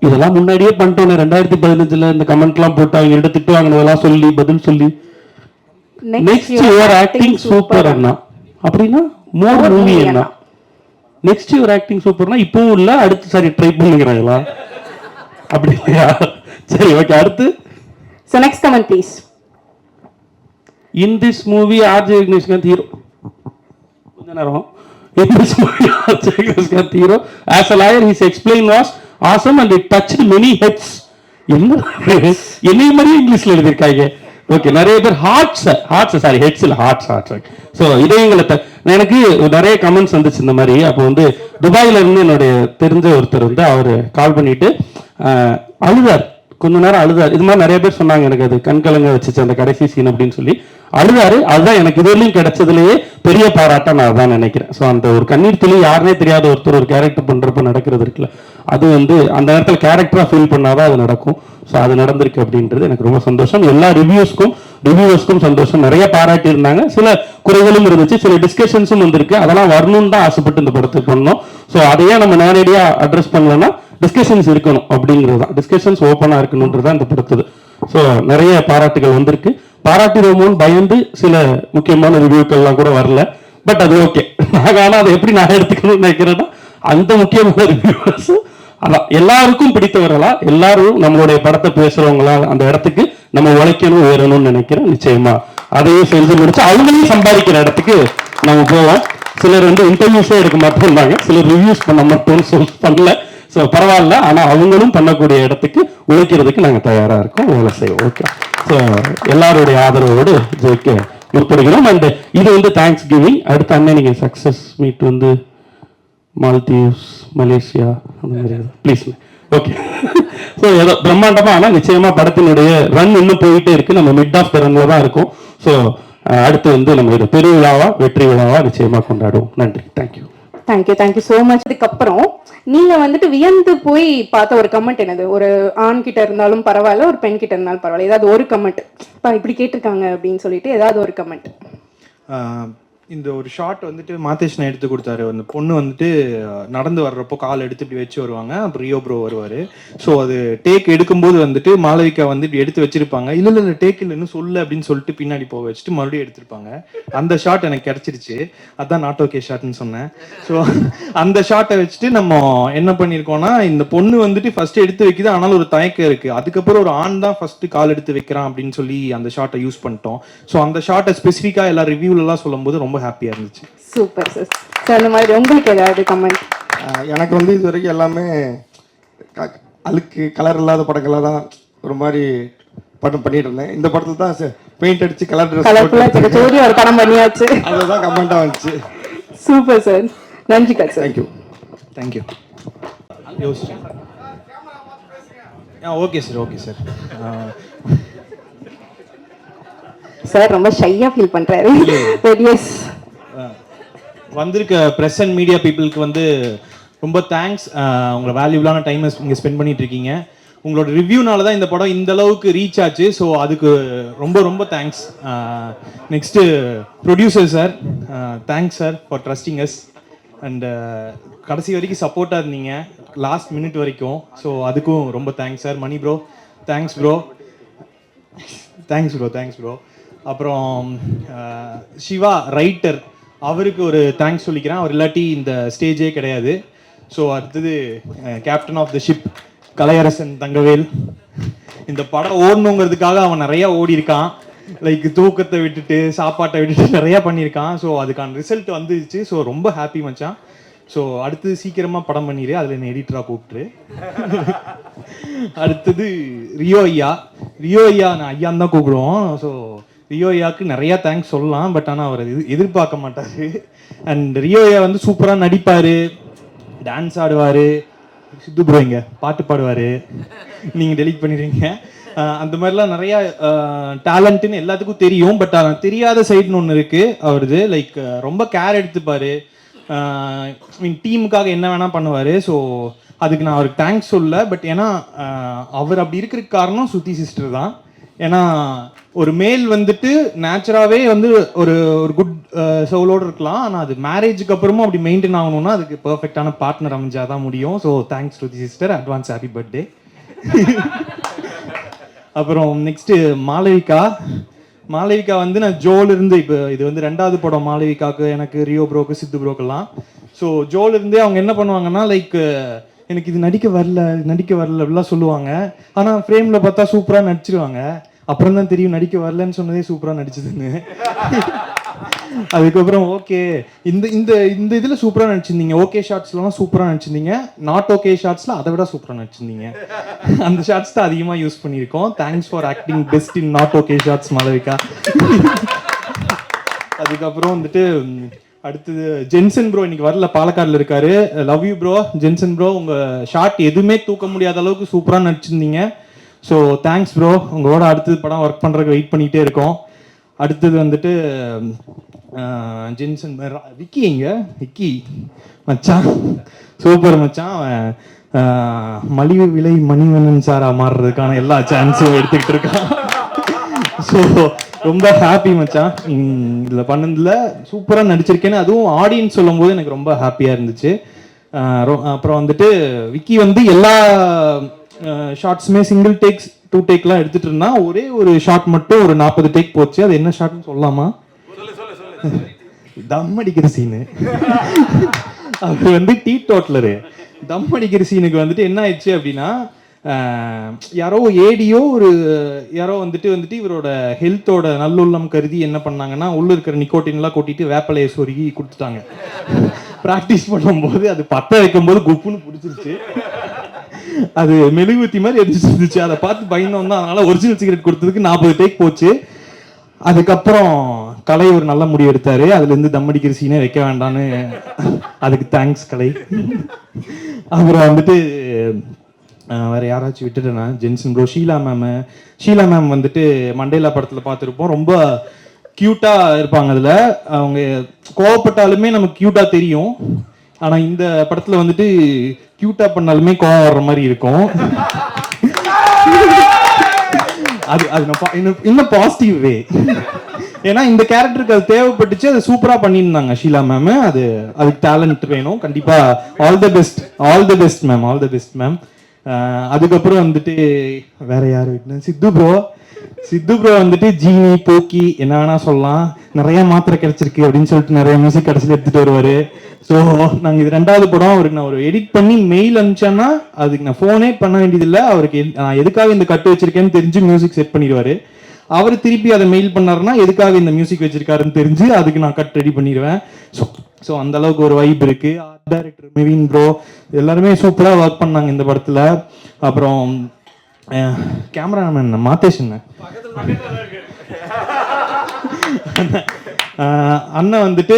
இதெல்லாம் முன்னாடியே பண்ணிட்டோம். 2015 இந்த கமெண்ட் எல்லாம் போட்டு அவங்க எடுத்துட்டு வாங்கினதெல்லாம் சொல்லி பதில் சொல்லி நெக்ஸ்ட் யுவர் ஆக்டிங் சூப்பர் அண்ணா அப்படின்னா மோர் மூவி அண்ணா. நெக்ஸ்ட் யுவர் ஆக்டிங் சூப்பர்னா இப்பவும் இல்ல, அடுத்து சரி ட்ரை பண்ணுகிறாங்களா அப்படி இல்லையா? சரி ஓகே. அடுத்து so next comment please. In this movie RJ Vigneshkanth hero. கொஞ்ச நேரம். In this movie RJ Vigneshkanth hero. As a lawyer his explain was awesome and it touched many heads. என்ன மாதிரி இங்கிலீஷ்ல எழுதிருக்காங்க. ஓகே, நிறைய பேர் ஹார்ட்ஸ் சாரி ஹெட்ஸ் இல்ல ஹார்ட்ஸ். ஸோ இதயங்களை எனக்கு நிறைய கமெண்ட்ஸ் வந்துச்சு இந்த மாதிரி. அப்போ வந்து துபாயில இருந்து என்னுடைய தெரிஞ்ச ஒருத்தர் வந்து அவர் கால் பண்ணிட்டு அழுதார், கொஞ்ச நேரம் அழுதார். இது மாதிரி நிறைய பேர் சொன்னாங்க எனக்கு அது கண்கலங்க வச்சுச்சு அந்த கடைசி சீன் அப்படின்னு சொல்லி அழுதாரு. அதுதான் எனக்கு இதுவரையும் கிடைச்சதுலேயே பெரிய பாராட்டா நான் அதான் நினைக்கிறேன். ஸோ அந்த ஒரு கண்ணீர் துளி யாருனே தெரியாத ஒருத்தர் ஒரு கேரக்டர் பண்றப்ப நடக்கிறது இருக்குல்ல, அது வந்து அந்த நேரத்தில் கேரக்டரா ஃபீல் பண்ணாதான் அது நடக்கும். ஸோ அது நடந்திருக்கு அப்படின்றது எனக்கு ரொம்ப சந்தோஷம். எல்லா ரிவ்யூவர்ஸ்க்கும் சந்தோஷம். நிறைய பாராட்டி இருந்தாங்க, சில குறைகளும் இருந்துச்சு, சில டிஸ்கஷன்ஸும் வந்திருக்கு. அதெல்லாம் வரணும்னு தான் ஆசைப்பட்டு இந்த படத்தை பண்ணோம். ஸோ அதையே நம்ம நேரடியா அட்ரஸ் பண்ணலன்னா டிஸ்கஷன்ஸ் இருக்கணும் அப்படிங்கிறது தான், டிஸ்கஷன்ஸ் ஓப்பனா இருக்கணும்ன்றது தான் இந்த படத்துது. ஸோ நிறைய பாராட்டுகள் வந்திருக்கு. பாராட்டிடுவோமோன்னு பயந்து சில முக்கியமான ரிவ்யூக்கள்லாம் கூட வரல. பட் அது ஓகே. நாங்கள் ஆனால் அதை எப்படி நான் எடுத்துக்கணும்னு நினைக்கிறேன்னா, அந்த முக்கியமான ரிவ்யூவர்ஸும் அதான் எல்லாருக்கும் பிடித்தவர்களா, எல்லாரும் நம்மளுடைய படத்தை பேசுறவங்களா அந்த இடத்துக்கு நம்ம உழைக்கணும், உயரணும்னு நினைக்கிறேன். நிச்சயமா அதையும் செஞ்சு முடிச்சு அவங்களையும் சம்பாதிக்கிற இடத்துக்கு நம்ம போவோம். சிலர் வந்து இன்டர்வியூஸே எடுக்க மாட்டோம்னாங்க, சிலர் ரிவ்யூஸ் பண்ண மாட்டோம்னு பண்ணல. ஸோ பரவாயில்ல, ஆனால் அவங்களும் பண்ணக்கூடிய இடத்துக்கு உழைக்கிறதுக்கு நாங்கள் தயாராக இருக்கோம், வேலை செய்வோம். ஓகே. ஸோ எல்லாருடைய ஆதரவோடு ஜெயிக்க முற்படுகிறோம். அண்ட் இது வந்து தேங்க்ஸ் கிவிங். அடுத்த அண்ணன் நீங்கள் சக்ஸஸ் மீட் வந்து மால்தீவ்ஸ், மலேசியா அந்த மாதிரி ப்ளீஸ். ஓகே. ஸோ ஏதோ பிரம்மாண்டமா, ஆனால் நிச்சயமா படத்தினுடைய ரன் இன்னும் போயிட்டே இருக்கு. நம்ம மிட் ஆஃப் த ரன்ல தான் இருக்கோம். ஸோ அடுத்து வந்து நம்ம இதை பெருவிழாவா வெற்றி விழாவா நிச்சயமா கொண்டாடுவோம். நன்றி. Thank you so much. அதுக்கப்புறம் நீங்க வந்துட்டு வியந்து போய் பார்த்த ஒரு கமெண்ட் என்னது? ஒரு ஆண் கிட்ட இருந்தாலும் பரவாயில்ல, ஒரு பெண் கிட்ட இருந்தாலும் பரவாயில்ல, ஏதாவது ஒரு கமெண்ட் இப்படி கேட்டிருக்காங்க அப்படின்னு சொல்லிட்டு ஏதாவது ஒரு கமெண்ட். இந்த ஒரு ஷாட் வந்துட்டு மாதேஷ்ணா எடுத்து கொடுத்தாரு. அந்த பொண்ணு வந்துட்டு நடந்து வர்றப்போ கால் எடுத்து இப்படி வச்சு வருவாங்க, அப்புறம் ரியோ ப்ரோ வருவார். ஸோ அது டேக் எடுக்கும்போது வந்துட்டு மாளவிகா வந்து இப்படி எடுத்து வச்சிருப்பாங்க. இல்லை டேக் இல்லைன்னு சொல்லு அப்படின்னு சொல்லிட்டு பின்னாடி போக வச்சுட்டு மறுபடியும் எடுத்திருப்பாங்க. அந்த ஷாட் எனக்கு கிடைச்சிருச்சு, அதான் நாட் ஓகே ஷாட்னு சொன்னேன். ஸோ அந்த ஷாட்டை வச்சுட்டு நம்ம என்ன பண்ணியிருக்கோம்னா, இந்த பொண்ணு வந்துட்டு ஃபர்ஸ்ட் எடுத்து வைக்குது, ஆனாலும் ஒரு தயக்கம் இருக்கு. அதுக்கப்புறம் ஒரு ஆண் தான் ஃபர்ஸ்ட் கால் எடுத்து வைக்கிறான் அப்படின்னு சொல்லி அந்த ஷாட்டை யூஸ் பண்ணிட்டோம். ஸோ அந்த ஷாட்டை ஸ்பெசிஃபிக்காக எல்லா ரிவ்யூலலாம் சொல்லும்போது ரொம்ப ஹாப்பியா இருந்துச்சு. Super sir. அந்த மாதிரி உங்களுக்கு ஏதாவது கமெண்ட்? எனக்கு வந்து இது வரைக்கும் எல்லாமே அழுக்கு கலர் இல்லாத படங்களாக தான் ஒரு மாதிரி படம் பண்ணிட்டு இருந்தேன். இந்த படத்தில் தான் பெயிண்ட் அடிச்சு கலர் ட்ரெஸ் ஜோடி ஒரு படம் பண்ணியாச்சு. அதுதான் கமெண்டாக வந்துச்சு. சூப்பர் சார், நன்றி சார். தேங்க்யூ. தேங்க்யூ. யோசிச்சேன். Okay sir, okay sir. Sir ரொம்ப ஷையா ஃபீல் பண்றாரு. எஸ், வந்திருக்க ப்ரெஸ் அண்ட் மீடியா பீப்புளுக்கு வந்து ரொம்ப தேங்க்ஸ். உங்களை வேல்யூபிளான டைமை இங்கே ஸ்பெண்ட் பண்ணிட்டு இருக்கீங்க. உங்களோட ரிவ்யூனால தான் இந்த படம் இந்த அளவுக்கு ரீச் ஆச்சு. ஸோ அதுக்கு ரொம்ப ரொம்ப thanks. Next producer sir, thanks sir for trusting as. And கடைசி வரைக்கும் சப்போர்ட்டாக இருந்தீங்க, லாஸ்ட் மினிட் வரைக்கும். ஸோ அதுக்கும் ரொம்ப thanks sir. Mani bro, thanks bro. Thanks bro. அப்புறம் சிவா ரைட்டர், அவருக்கு ஒரு தேங்க்ஸ் சொல்லிக்கிறேன். அவர் இல்லாட்டி இந்த ஸ்டேஜே கிடையாது. ஸோ அடுத்தது captain of the ship Kalaiyarasan Thangavel. இந்த படம் ஓடணுங்கிறதுக்காக அவன் நிறையா ஓடி இருக்கான். லைக் தூக்கத்தை விட்டுட்டு சாப்பாட்டை விட்டுட்டு நிறையா பண்ணியிருக்கான். ஸோ அதுக்கான ரிசல்ட் வந்துச்சு. ஸோ ரொம்ப ஹாப்பி மச்சான். ஸோ அடுத்தது சீக்கிரமாக படம் பண்ணிடு, அதில் என்ன எடிட்டராக கூப்பிட்டுரு. அடுத்தது ரியோ ஐயா நான் ஐயான்னு தான் கூப்பிடுவோம். ஸோ ரியோ ஐயாவுக்கு நிறையா தேங்க்ஸ் சொல்லலாம், பட் ஆனால் அவர் எதிர்பார்க்க மாட்டார். அண்ட் ரியோ ஐயா வந்து சூப்பராக நடிப்பார், டான்ஸ் ஆடுவார். சித்து ப்ரோ இங்கே பாட்டு பாடுவார், நீங்கள் டெலிட் பண்ணிடுவீங்க. அந்த மாதிரிலாம் நிறையா டேலண்ட்டுன்னு எல்லாத்துக்கும் தெரியும். பட் தெரியாத சைடுன்னு ஒன்று இருக்குது அவரது. லைக் ரொம்ப கேர் எடுத்துப்பார், மீன் டீமுக்காக என்ன வேணால் பண்ணுவார். ஸோ அதுக்கு நான் அவருக்கு தேங்க்ஸ் சொல்ல. பட் ஏன்னா அவர் அப்படி இருக்கிறதுக்கு காரணம் சுத்தி சிஸ்டர் தான். ஏன்னா ஒரு மேல் வந்துட்டு நேச்சுராகவே வந்து ஒரு ஒரு குட் சோலோடு இருக்கலாம். ஆனால் அது மேரேஜுக்கு அப்புறமும் அப்படி மெயின்டைன் ஆகணும்னா அதுக்கு பர்ஃபெக்டான பார்ட்னர் அமைஞ்சாதான் முடியும். So thanks to the sister, advance happy birthday. அப்புறம் நெக்ஸ்ட்டு மாளவிகா வந்து நான் ஜோலிருந்து, இப்போ இது வந்து 2வது படம் மாளவிகாவுக்கு, எனக்கு ரியோ ப்ரோக்கு சித்து ப்ரோக்கெல்லாம். ஸோ ஜோலிருந்தே அவங்க என்ன பண்ணுவாங்கன்னா, லைக் எனக்கு இது நடிக்க வரல அப்படிலாம் சொல்லுவாங்க. ஆனால் ஃப்ரேமில் பார்த்தா சூப்பராக நடிச்சிருவாங்க. அப்புறம் தான் தெரியும் நடிக்க வரலன்னு சொன்னதே சூப்பராக நடிச்சதுன்னு. அதுக்கப்புறம் ஓகே இந்த இந்த இந்த இதில் சூப்பராக நடிச்சிருந்தீங்க, ஓகே ஷார்ட்ஸ்லாம் சூப்பராக நடிச்சிருந்தீங்க, நாட் ஓகே ஷார்ட்ஸில் அதை விட சூப்பராக நடிச்சிருந்தீங்க. அந்த ஷார்ட்ஸ் தான் அதிகமாக யூஸ் பண்ணியிருக்கோம். Thanks for acting best in not okay shorts Malavika. அதுக்கப்புறம் வந்துட்டு அடுத்தது ஜென்சன் ப்ரோ இன்னைக்கு வரல, பாலக்காடில் இருக்காரு. Love you bro. Jenson bro, உங்கள் ஷார்ட் எதுவுமே தூக்க முடியாத அளவுக்கு சூப்பராக நடிச்சிருந்தீங்க. So thanks bro. உங்களோட அடுத்தது படம் ஒர்க் பண்ணுறதுக்கு வெயிட் பண்ணிகிட்டே இருக்கோம். அடுத்தது வந்துட்டு ஜென்சன் விக்கி மச்சான், சூப்பர் மச்சான். மலிவு விலை மணிவண்ணன் சாரா மாறுறதுக்கான எல்லா சான்ஸும் எடுத்துக்கிட்டு இருக்கான். ஸோ ரொம்ப ஹாப்பி மச்சான், இதில் பண்ணதில் சூப்பராக நடிச்சிருக்கேன்னு அதுவும் ஆடியன்ஸ் சொல்லும் போது எனக்கு ரொம்ப ஹாப்பியாக இருந்துச்சு. அப்புறம் வந்துட்டு விக்கி வந்து எல்லா ஷார்ட்ஸுமே சிங்கிள் டேக்ஸ் 2 டேக்லாம் எடுத்துட்டு இருந்தா, ஒரே ஒரு ஷார்ட் மட்டும் ஒரு 40 டேக் போச்சு. அது என்ன ஷார்ட்னு சொல்லலாமா? தம் அடிக்கிற சீனு. அது வந்து டீ டோட்டலரு. தம் அடிக்கிற சீனுக்கு வந்துட்டு என்ன ஆயிடுச்சு அப்படின்னா, யாரோ ஏடியோ யாரோ வந்துட்டு இவரோட ஹெல்த்தோட நல்லுள்ளம் கருதி என்ன பண்ணாங்கன்னா, உள்ள இருக்கிற நிக்கோட்டின்லாம் கொட்டிட்டு வேப்பலையை சொருகி கொடுத்துட்டாங்க. ப்ராக்டிஸ் பண்ணும்போது அது பற்ற வைக்கும்போது குப்புன்னு பிடிச்சிருச்சு. அது மெழுகுவத்தி மாதிரி எதிர்த்து அதை பார்த்து பயந்தோம் தான். அதனால ஒரிஜினல் சிகரெட் கொடுத்ததுக்கு 40 டேக் போச்சு. அதுக்கப்புறம் கலை ஒரு நல்ல முடிவு எடுத்தாரு, அதுலேருந்து தம் அடிக்கிற சீனே வைக்க வேண்டான்னு. அதுக்கு தேங்க்ஸ் கலை. அப்புறம் வந்துட்டு வேற யாராச்சும் விட்டுட்டேன்னா, ஜென்சன் ப்ரோ, ஷீலா மேம் வந்துட்டு மண்டேலா படத்தில் பார்த்துருப்போம். ரொம்ப க்யூட்டாக இருப்பாங்க. அதில் அவங்க கோவப்பட்டாலுமே நமக்கு க்யூட்டாக தெரியும். ஆனால் இந்த படத்தில் வந்துட்டு க்யூட்டாக பண்ணாலுமே கோவம் வர்ற மாதிரி இருக்கும். அது இன்னும் பாசிட்டிவ் வே. ஏன்னா இந்த கேரக்டருக்கு அது தேவைப்பட்டுச்சு, அது சூப்பராக பண்ணியிருந்தாங்க ஷீலா மேம். அதுக்கு டேலண்ட் வேணும் கண்டிப்பாக. All the best ma'am. அதுக்கப்புறம் வந்துட்டு வேற யார் விட்டு, சித்து ப்ரோ வந்துட்டு ஜீனி போக்கி என்ன வேணா சொல்லலாம், நிறைய மாத்திரை கிடைச்சிருக்கு அப்படின்னு சொல்லிட்டு நிறைய மியூசிக் கடைசியில் எடுத்துட்டு வருவாரு. ஸோ நாங்கள் இது 2வது படம். அவருக்கு நான் ஒரு எடிட் பண்ணி மெயில் அனுப்பிச்சேன்னா அதுக்கு நான் ஃபோனே பண்ண வேண்டியதில்லை. அவருக்கு நான் எதுக்காக இந்த கட்டு வச்சிருக்கேன்னு தெரிஞ்சு மியூசிக் செட் பண்ணிடுவாரு. அவர் திருப்பி அதை மெயில் பண்ணாருன்னா எதுக்காக இந்த மியூசிக் வச்சிருக்காருன்னு தெரிஞ்சு அதுக்கு நான் கட் ரெடி பண்ணிடுவேன். ஸோ அந்த அளவுக்கு ஒரு வைப் இருக்கு. ஆர்ட் டைரக்டர் மெவின் ப்ரோ எல்லாருமே சூப்பராக ஒர்க் பண்ணாங்க இந்த படத்தில். அப்புறம் கேமராமேன் மாத்தேஷ் அண்ணன் வந்துட்டு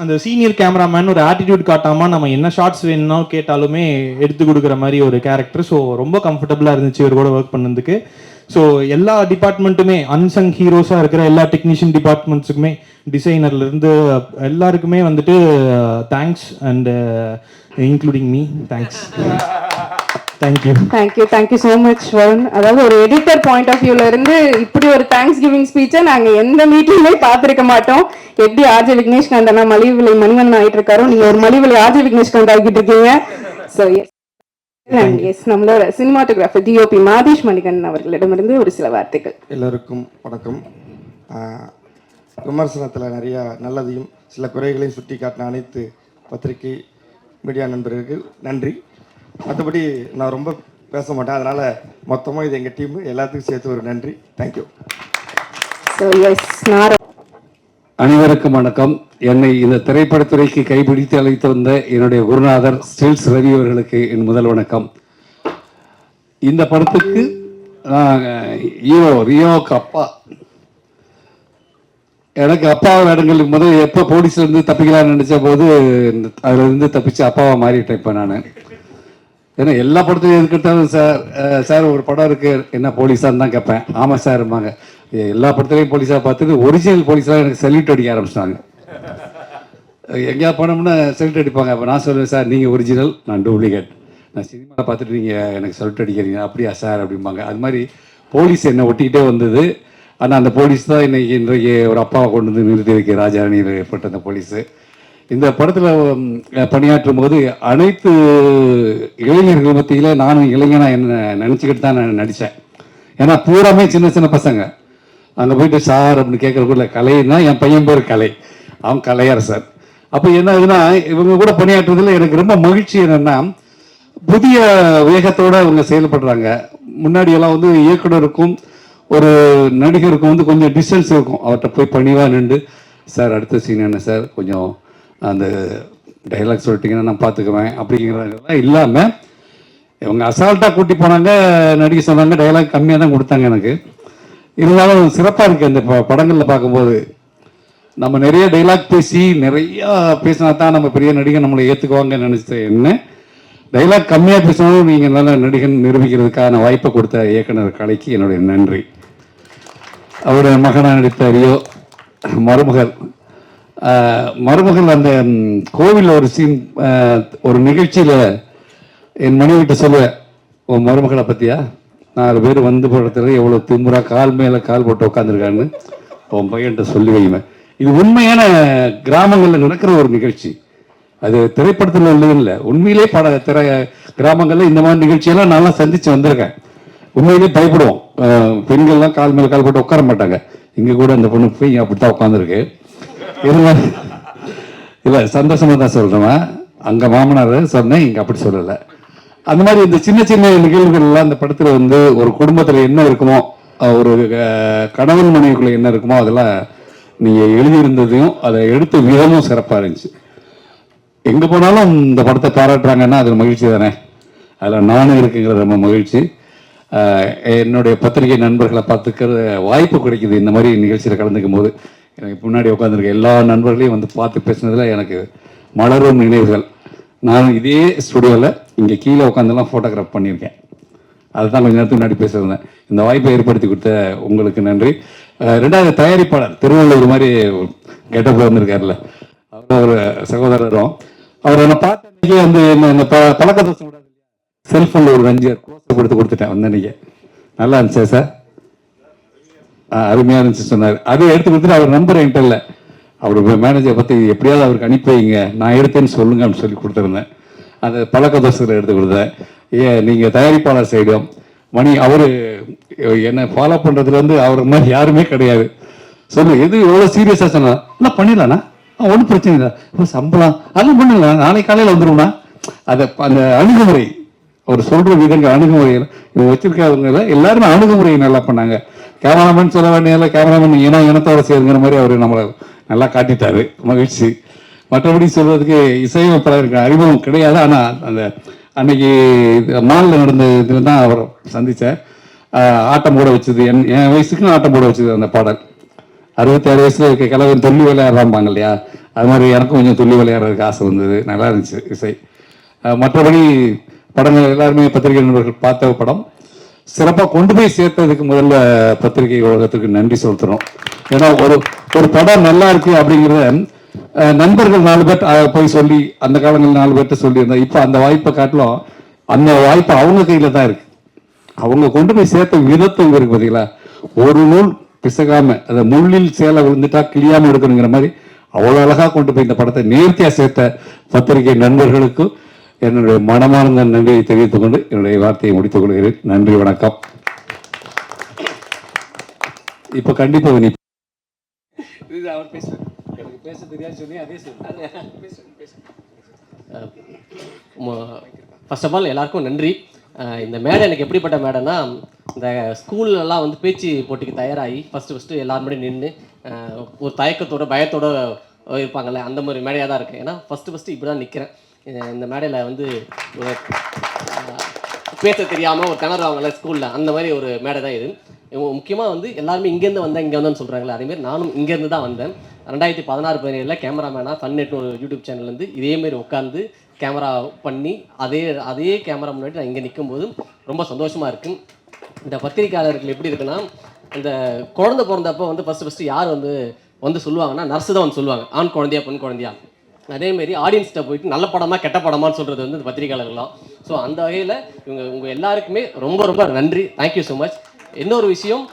அந்த சீனியர் கேமராமேன் ஒரு ஆட்டிடியூட் காட்டாமல் நம்ம என்ன ஷார்ட்ஸ் வேணும்னா கேட்டாலுமே எடுத்து கொடுக்குற மாதிரி ஒரு கேரக்டர். ஸோ ரொம்ப கம்ஃபர்டபுளாக இருந்துச்சு இவர் கூட ஒர்க் பண்ணதுக்கு. ஸோ எல்லா டிபார்ட்மெண்ட்டுமே அன்சங் ஹீரோஸாக இருக்கிற எல்லா டெக்னீஷியன் டிபார்ட்மெண்ட்ஸுக்குமே டிசைனர்லேருந்து எல்லாருக்குமே வந்துட்டு thanks and including me thanks. Thank you so much Varun. அதாவது ஒரு எடிட்டர் பாயிண்ட் ஆஃப் வியூல இருந்து இப்படி ஒரு தேங்க்ஸ் கிவிங் ஸ்பீச்சை நாங்கள் எந்த மீட்டிங்லேயே பார்த்துருக்க மாட்டோம். எப்படி ஆர்ஜே விக்னேஷ்காந்த் அண்ணா மலிவு விலை மணிவண்ணன் ஆகிட்டு இருக்காரோ, நீங்கள் ஒரு மலிவு விலை ஆர்ஜே விக்னேஷ்காந்த் ஆகிட்டு இருக்கீங்க. ஸோ எஸ் நம்மளோட சினிமாட்டோகிராஃபர் டிஓபி மாதேஷ் மணிகண்டன் அவர்களிடமிருந்து ஒரு சில வார்த்தைகள். எல்லோருக்கும் வணக்கம். விமர்சனத்தில் நிறையா நல்லதையும் சில குறைகளையும் சுட்டி காட்டின அனைத்து பத்திரிகை மீடியா நண்பர்களுக்கு நன்றி. மற்றபடி நான் ரொம்ப பேச மாட்டேன், அதனால் மொத்தமாக இது எங்கள் டீம் எல்லாத்துக்கும் சேர்த்து ஒரு நன்றி. தேங்க்யூ. அனைவருக்கும் வணக்கம். என்னை இந்த திரைப்படத்துறைக்கு கைப்பிடித்து அழைத்து வந்த என்னுடைய குருநாதர் ஸ்டில்ஸ் ரவி அவர்களுக்கு என் முதல் வணக்கம். இந்த படத்துக்கு நான் ரியோவுக்கு அப்பா. எனக்கு அப்பா இடங்களுக்கு முதல் எப்போ போலீஸ்லேருந்து தப்பிக்கலாம்னு நினச்ச போது அதுலேருந்து தப்பிச்சு அப்பாவை மாறிட்டேன் இப்போ நான். ஏன்னா எல்லா படத்துலையும் எதுக்கிட்டாலும் சார் ஒரு படம் இருக்கு என்ன போலீஸான்னு தான் கேட்பேன். ஆமாம் சார்ம்பாங்க. எல்லா படத்துலையும் போலீஸாக பார்த்துட்டு ஒரிஜினல் போலீஸாக எனக்கு சல்யூட் அடிக்க ஆரம்பிச்சிட்டாங்க. எங்கேயா போனோம்னா சல்யூட் அடிப்பாங்க. அப்போ நான் சொல்லுவேன் சார் நீங்கள் ஒரிஜினல், நான் டூப்ளிகேட். நான் சினிமாவில் பார்த்துட்டு நீங்கள் எனக்கு சல்யூட் அடிக்கிறீங்க அப்படியா சார் அப்படிம்பாங்க. அது மாதிரி போலீஸ் என்னை ஒட்டிக்கிட்டே வந்தது. ஆனால் அந்த போலீஸ் தான் இன்றைக்கு ஒரு அப்பாவை கொண்டு வந்து நிறுத்தி வைக்க ராஜாரணியில் ஏற்பட்ட அந்த போலீஸு. இந்த படத்தில் பணியாற்றும் போது அனைத்து இளைஞர்கள் மத்தியில் நானும் இளைஞனாக என்ன நினச்சிக்கிட்டு தான் நான் நடித்தேன். ஏன்னா பூராமே சின்ன சின்ன பசங்க. அங்கே போயிட்டு சார் அப்படின்னு கேட்குறக்குள்ள கலைன்னா என் பையன் பேர் கலை, அவன் கலையரசர். அப்போ என்ன ஆகுதுன்னா இவங்க கூட பணியாற்றுறதுல எனக்கு ரொம்ப மகிழ்ச்சி என்னென்னா புதிய வேகத்தோடு இவங்க செயல்படுறாங்க. முன்னாடியெல்லாம் வந்து இயக்குனருக்கும் ஒரு நடிகருக்கும் வந்து கொஞ்சம் டிஸ்டன்ஸ் இருக்கும். அவர்கிட்ட போய் பணிவாக நின்று சார் அடுத்த சீன் என்ன சார் கொஞ்சம் அந்த டைலாக் சொல்லிட்டீங்கன்னா நான் பார்த்துக்குவேன் அப்படிங்கிறதெல்லாம் இல்லாமல் இவங்க அசால்ட்டாக கூட்டி போனாங்க, நடிக்க சொன்னாங்க. டைலாக் கம்மியாக தான் கொடுத்தாங்க எனக்கு. இருந்தாலும் சிறப்பாக இருக்குது அந்த படங்களில் பார்க்கும்போது. நம்ம நிறைய டைலாக் பேசி நிறையா பேசினா தான் நம்ம பெரிய நடிகை நம்மளை ஏற்றுக்குவாங்கன்னு நினச்சது என்ன. டைலாக் கம்மியாக பேசினாலும் நீங்கள் நல்ல நடிகன் நிரூபிக்கிறதுக்கான வாய்ப்பை கொடுத்த இயக்குனர் கலைக்கு என்னுடைய நன்றி. அவருடைய மகனாக நடித்த ரியோ மருமகள் அந்த கோவிலில் ஒரு சீன் ஒரு நிகழ்ச்சியில் என் மனைவிட்ட சொல்லுவேன், உன் மருமகளை பற்றியா 4 பேர் வந்து படத்தில் எவ்வளோ திமுறா கால் மேலே கால் போட்டு உட்காந்துருக்கான்னு உன் பையன்கிட்ட சொல்லி வைவேன். இது உண்மையான கிராமங்களில் நடக்கிற ஒரு நிகழ்ச்சி. அது திரைப்படத்தில் உள்ளதில்லை, உண்மையிலே கிராமங்களில் இந்த மாதிரி நிகழ்ச்சியெல்லாம் நல்லா சந்தித்து வந்திருக்கேன். உண்மையிலே பயப்படுவோம். பெண்கள்லாம் கால் மேலே கால் போட்டு உட்கார மாட்டாங்க. இங்கே கூட அந்த பொண்ணு போய் அப்படி தான் உட்காந்துருக்கு. இல்லை சந்தோஷமாக தான் சொல்கிறேன். அங்கே மாமனார் சொன்னேன், இங்கே அப்படி சொல்லலை. அந்த மாதிரி இந்த சின்ன சின்ன நிகழ்வுகள்லாம் இந்த படத்தில் வந்து ஒரு குடும்பத்தில் என்ன இருக்குமோ, ஒரு கணவன் மனைவிக்குள்ள என்ன இருக்குமோ அதெல்லாம் நீங்கள் எழுதியிருந்ததையும் அதை எடுத்த விதமும் சிறப்பாக இருந்துச்சு. எங்கே போனாலும் இந்த படத்தை பாராட்டுறாங்கன்னா அது மகிழ்ச்சி தானே. அதில் நானும் இருக்குங்கிறது ரொம்ப மகிழ்ச்சி. என்னுடைய பத்திரிகை நண்பர்களை பார்த்துக்கிற வாய்ப்பு கிடைக்குது இந்த மாதிரி நிகழ்ச்சியில் கலந்துக்கும் போது. எனக்கு முன்னாடி உட்காந்துருக்க எல்லா நண்பர்களையும் வந்து பார்த்து பேசுனதில் எனக்கு மலரும் நினைவுகள். நான் இதே ஸ்டுடியோவில் இங்கே கீழே உட்காந்துலாம் ஃபோட்டோகிராஃப் பண்ணியிருக்கேன். அதுதான் கொஞ்சம் நேரத்துக்கு முன்னாடி பேசுகிறேன். இந்த வாய்ப்பை ஏற்படுத்தி கொடுத்த உங்களுக்கு நன்றி. 2வது தயாரிப்பாளர் திருவள்ளூர் மாதிரி கெட்டப்பில் வந்திருக்காருல்ல, அவர் ஒரு சகோதரரும். அவர் என்னை பார்த்த அன்றைக்கே வந்து என்ன பழக்க தோசம் விடாது, செல்ஃபோனில் ஒரு 5 க்ளோஸ் எடுத்து கொடுத்துட்டேன். வந்த அன்றைக்கி நல்லா இருந்துச்சா சார், அருமையாக இருந்துச்சு சொன்னார். அதை எடுத்து கொடுத்துட்டு அவர் நம்பர் என்கிட்ட இல்லை, அவர் மேனேஜர் பற்றி எப்படியாவது அவருக்கு அனுப்பி வைங்க, நான் எடுத்தேன்னு சொல்லுங்க அப்படின்னு சொல்லி கொடுத்துருந்தேன். அந்த பழக்க தோசத்தில் எடுத்து கொடுத்தேன். நீங்கள் தயாரிப்பாளர் சைடும் மணி அவர் என்னை ஃபாலோ பண்ணுறதுலேருந்து அவர் மாதிரி யாருமே கிடையாது. சொல்லு எது எவ்வளோ சீரியஸாக சொன்னேன், என்ன பண்ணிடலாண்ணா, ஒன்றும் பிரச்சனை இல்லை, இப்போ சம்பளம் அதெல்லாம் பண்ணலாம், நாளைக்கு காலையில் வந்துடும்ண்ணா. அதை அந்த அணுகுமுறை அவர் சொல்கிற விதங்கள் அணுகுமுறைகள் இவங்க வச்சிருக்காங்க எல்லாருமே அணுகுமுறை நல்லா பண்ணாங்க. கேமராமேன் சொல்ல வேண்டியதில்லை, கேமராமேன் இனத்தோட சேருங்கிற மாதிரி அவர் நம்மளை நல்லா காட்டிட்டாரு. மகிழ்ச்சி. மற்றபடி சொல்வதற்கு இசையமைப்பாளருக்கு அறிமுகம் கிடையாது. ஆனால் அந்த அன்னைக்கு மாலில் நடந்த இதில் தான் அவர் சந்தித்தேன். ஆட்டம் போட வச்சது என் வயசுக்கு ஆட்டம் போட வச்சது அந்த பாடல். 66 வயசுல இருக்க கிழவன் துள்ளி விளையாடுறாம்பாங்க இல்லையா, அது மாதிரி எனக்கும் கொஞ்சம் துள்ளி விளையாடுறதுக்கு ஆசை வந்தது. நல்லா இருந்துச்சு இசை. மற்றபடி படங்கள் எல்லாருமே பத்திரிகை நண்பர்கள் பார்த்த படம் சிறப்பாக கொண்டு போய் சேர்த்ததுக்கு முதல்ல பத்திரிகை உலகத்துக்கு நன்றி செலுத்துறோம். ஏன்னா ஒரு படம் நல்லா இருக்கு அப்படிங்கிறத நண்பர்கள் 4 பேர் போய் சொல்லி, அந்த காலங்களில் 4 பேர்கிட்ட சொல்லியிருந்தேன். இப்போ அந்த வாய்ப்பை காட்டிலும் அந்த வாய்ப்பு அவங்க கையில் தான் இருக்கு. அவங்க கொண்டு போய் சேர்த்த விதத்தும் இருக்கு பார்த்தீங்களா. ஒரு நூல் பிசகாம, அதை முள்ளில் சேலை விழுந்துட்டா கிளியாம எடுக்கணுங்கிற மாதிரி அவ்வளோ அழகாக கொண்டு போய் இந்த படத்தை நேர்த்தியாக சேர்த்த பத்திரிகை நண்பர்களுக்கும் என்னுடைய மனமார்ந்த நன்றியை தெரிவித்துக் கொண்டு என்னுடைய வார்த்தையை முடித்துக் கொள்கிறேன். நன்றி, வணக்கம். இப்போ கண்டிப்பாக அவர் பேசுவார். எனக்கு பேச தெரியாது சொல்லி அதே ஃபர்ஸ்ட் ஆஃப் ஆல் எல்லாருக்கும் நன்றி. இந்த மேடை எனக்கு எப்படிப்பட்ட மேடைன்னா, இந்த ஸ்கூல்லலாம் வந்து பேச்சு போட்டிக்கு தயாராகி ஃபஸ்ட்டு எல்லாரும் நின்று ஒரு தயக்கத்தோட பயத்தோட இருப்பாங்கள்ல, அந்த மாதிரி மேடையாக தான் இருக்குது. ஏன்னா ஃபஸ்ட்டு இப்படி தான் நிற்கிறேன். இந்த மேடையில் வந்து ஒரு பேச தெரியாமல் ஒரு திணறுவாங்கள்ல ஸ்கூலில், அந்த மாதிரி ஒரு மேடை தான் இது. முக்கியமாக வந்து எல்லாருமே இங்கேருந்து வந்தேன் இங்கே வந்தேன்னு சொல்கிறாங்களே, அதேமாரி நானும் இங்கேருந்து தான் வந்தேன். 2016-17 கேமராமேனாக ஃபன்.நெட்னு ஒரு யூடியூப் சேனல்லேருந்து இதேமாரி உட்காந்து கேமரா பண்ணி அதே கேமரா முன்னாடி நான் இங்கே நிற்கும்போது ரொம்ப சந்தோஷமாக இருக்குது. இந்த பத்திரிக்கையாளர்கள் எப்படி இருக்குன்னா, இந்த குழந்தை பிறந்தப்போ வந்து ஃபஸ்ட்டு யார் வந்து சொல்லுவாங்கன்னா, நர்ஸு தான் வந்து சொல்லுவாங்க, ஆண் குழந்தையா பெண் குழந்தையா. அதேமாரி ஆடியன்ஸ்கிட்ட போயிட்டு நல்ல படமா கெட்ட படமான்னு சொல்கிறது வந்து இந்த பத்திரிகையாளர்கள்லாம். ஸோ அந்த வகையில் உங்கள் எல்லாருக்குமே ரொம்ப ரொம்ப நன்றி. Thank you so much. இன்னொரு விஷயம்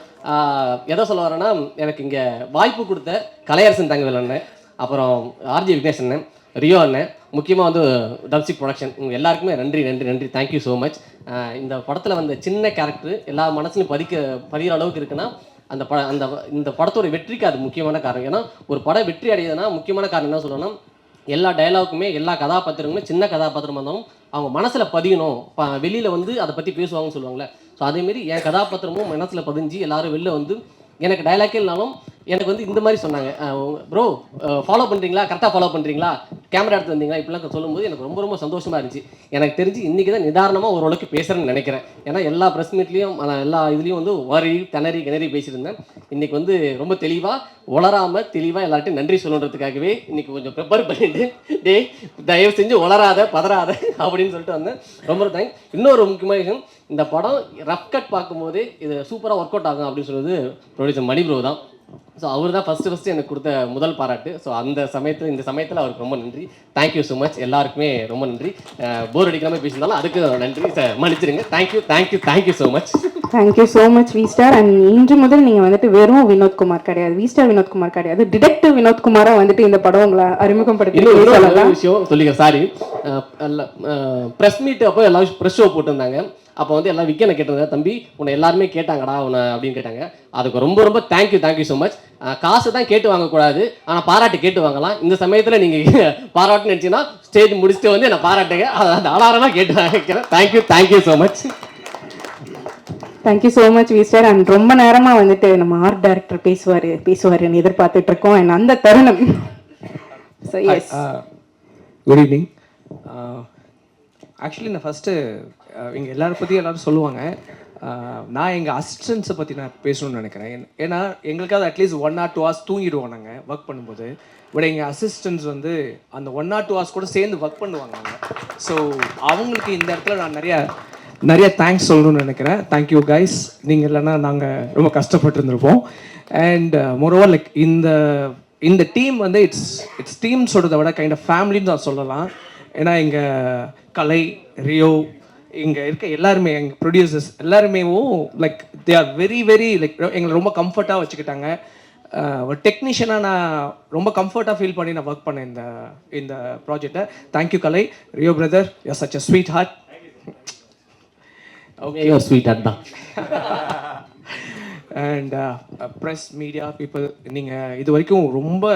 எதை சொல்ல வரேன்னா, எனக்கு இங்கே வாய்ப்பு கொடுத்த கலையரசன் தங்கவேல் அண்ணன், அப்புறம் ஆர்ஜி விக்னேஷ் அண்ணன், ரியோ அண்ணன், முக்கியமாக வந்து டப்சிக் ப்ரொடக்ஷன், உங்கள் எல்லாருக்குமே நன்றி. Thank you so much. இந்த படத்தில் வந்த சின்ன கேரக்டர் எல்லா மனசுலையும் பதிகிற அளவுக்கு இருக்குன்னா, இந்த படத்தோட வெற்றிக்கு அது முக்கியமான காரணம். ஏன்னா ஒரு படம் வெற்றி அடையுதுன்னா முக்கியமான காரணம் என்ன சொல்லணும்னா, எல்லா டைலாக்குமே எல்லா கதாபாத்திரங்களுமே சின்ன கதாபாத்திரமாக இருந்தாலும் அவங்க மனசில் பதியணும். வெளியில் வந்து அதை பற்றி பேசுவாங்கன்னு சொல்லுவாங்களே, ஸோ அதேமாரி என் கதாபாத்திரமும் மனசில் பதிஞ்சு எல்லாரும் வெளில வந்து எனக்கு டைலாக்கே இல்லைனாலும் எனக்கு வந்து இந்த மாதிரி சொன்னாங்க, ப்ரோ ஃபாலோ பண்ணுறீங்களா, கரெக்டாக ஃபாலோ பண்ணுறீங்களா, கேமரா எடுத்து வந்தீங்களா, இப்படிலாம் சொல்லும்போது எனக்கு ரொம்ப ரொம்ப சந்தோஷமாக இருந்துச்சு. எனக்கு தெரிஞ்சு இன்றைக்கி தான் நிதானமாக ஓரளவுக்கு பேசுகிறேன்னு நினைக்கிறேன். ஏன்னா எல்லா ப்ரெஸ் மீட்லேயும் எல்லா இதுலேயும் வந்து கிணறி பேசியிருந்தேன். இன்றைக்கி வந்து ரொம்ப தெளிவாக உளராமல் தெளிவாக எல்லார்ட்டையும் நன்றி சொல்லணுன்றதுக்காகவே இன்றைக்கி கொஞ்சம் ப்ரிப்பேர் பண்ணிட்டு, தயவு செஞ்சு உளராத பதறாத அப்படின்னு சொல்லிட்டு வந்தேன். ரொம்ப தேங்க்ஸ். இன்னொரு முக்கியமான விஷயம், இந்த படம் ரஃப் கட் பார்க்கும்போது இது சூப்பராக ஒர்க் அவுட் ஆகும் அப்படின்னு சொல்கிறது ப்ரொடியூசர் மணி ப்ரோ தான். ஸோ அவர் தான் ஃபஸ்ட்டு எனக்கு கொடுத்த முதல் பாராட்டு. ஸோ இந்த சமயத்தில் அவருக்கு ரொம்ப நன்றி. Thank you so much. எல்லாருக்குமே ரொம்ப நன்றி. போர் அடிக்காமல் பேசியிருந்தாலும் அதுக்கு நன்றி சார், மன்னிச்சிருங்க. Thank you so much. Thank you so much V Star. And இன்று முதல் நீங்கள் வந்துட்டு வெறும் வினோத்குமார் கிடையாது, வி ஸ்டார் வினோத்குமார் கிடையாது, டிடெக்டிவ் வினோத்குமாராக வந்துட்டு இந்த படம் உங்களை அறிமுகப்படுத்தி விஷயம் சொல்லிக்கிறேன். சாரி, ப்ரெஸ் மீட் அப்போ எல்லாரும் ப்ரெஸ் ஷோ போட்டிருந்தாங்க. அப்போ வந்து எல்லாம் விக்கனை கேட்டிருந்தேன், தம்பி உன்னை எல்லாருமே கேட்டாங்கடா உன்னை அப்படின்னு கேட்டாங்க. அதுக்கு ரொம்ப ரொம்ப தேங்க்யூ ஸோ மச். காசு தான் கேட்டு வாங்கக்கூடாது, ஆனால் பாராட்டு கேட்டு வாங்கலாம். இந்த சமயத்தில் நீங்கள் பாராட்டுன்னு நினச்சிங்கன்னா ஸ்டேஜ் முடிச்சுட்டு வந்து என்னை பாராட்டுங்க, அதை ஆளாரமாக கேட்டு வாங்கிக்கிறேன். Thank you so much. Thank you so much V Star. And ரொம்ப நேரமாக வந்துட்டு நம்ம ஆர்ட் டைரக்டர் பேசுவாருன்னு எதிர்பார்த்துட்டு இருக்கோம். அண்ட் அந்த தருணம். So yes, good evening. Actually நான் ஃபஸ்ட்டு இங்கே எல்லாரும் பற்றியும் எல்லோரும் சொல்லுவாங்க, நான் எங்கள் அசிஸ்டன்ஸை பற்றி நான் பேசணும்னு நினைக்கிறேன். ஏன்னா எங்களுக்காவது அட்லீஸ்ட் 1 or 2 hours தூங்கிடுவோம் நாங்கள் ஒர்க் பண்ணும்போது. பட் எங்கள் அசிஸ்டன்ஸ் வந்து அந்த 1 or 2 hours கூட சேர்ந்து ஒர்க் பண்ணுவாங்க. ஸோ அவங்களுக்கு இந்த இடத்துல நான் நிறைய தேங்க்ஸ் சொல்லணும்னு நினைக்கிறேன். Thank you guys. நீங்கள் இல்லைன்னா நாங்கள் ரொம்ப கஷ்டப்பட்டுருந்துருப்போம். அண்ட் மோரோவர் லைக் இந்த டீம் வந்து இட்ஸ் டீம் சொல்கிறத விட கைண்ட் ஆஃப் ஃபேமிலின்னு தான் சொல்லலாம். ஏன்னா எங்கள் கலை, ரியோ, இங்கே இருக்க எல்லாருமே எங்கள் ப்ரொடியூசர்ஸ் எல்லாருமே like they are very like எங்களை ரொம்ப கம்ஃபர்ட்டாக வச்சுக்கிட்டாங்க. ஒரு டெக்னீஷியனாக நான் ரொம்ப கம்ஃபர்ட்டாக ஃபீல் பண்ணி நான் ஒர்க் பண்ணேன் இந்த ப்ராஜெக்டை. Thank you Kalai, Rio brother, you are such a sweet heart. Okay, sweet heart தான். அண்ட் ப்ரெஸ் மீடியா பீப்புள், நீங்கள் இது வரைக்கும் ரொம்ப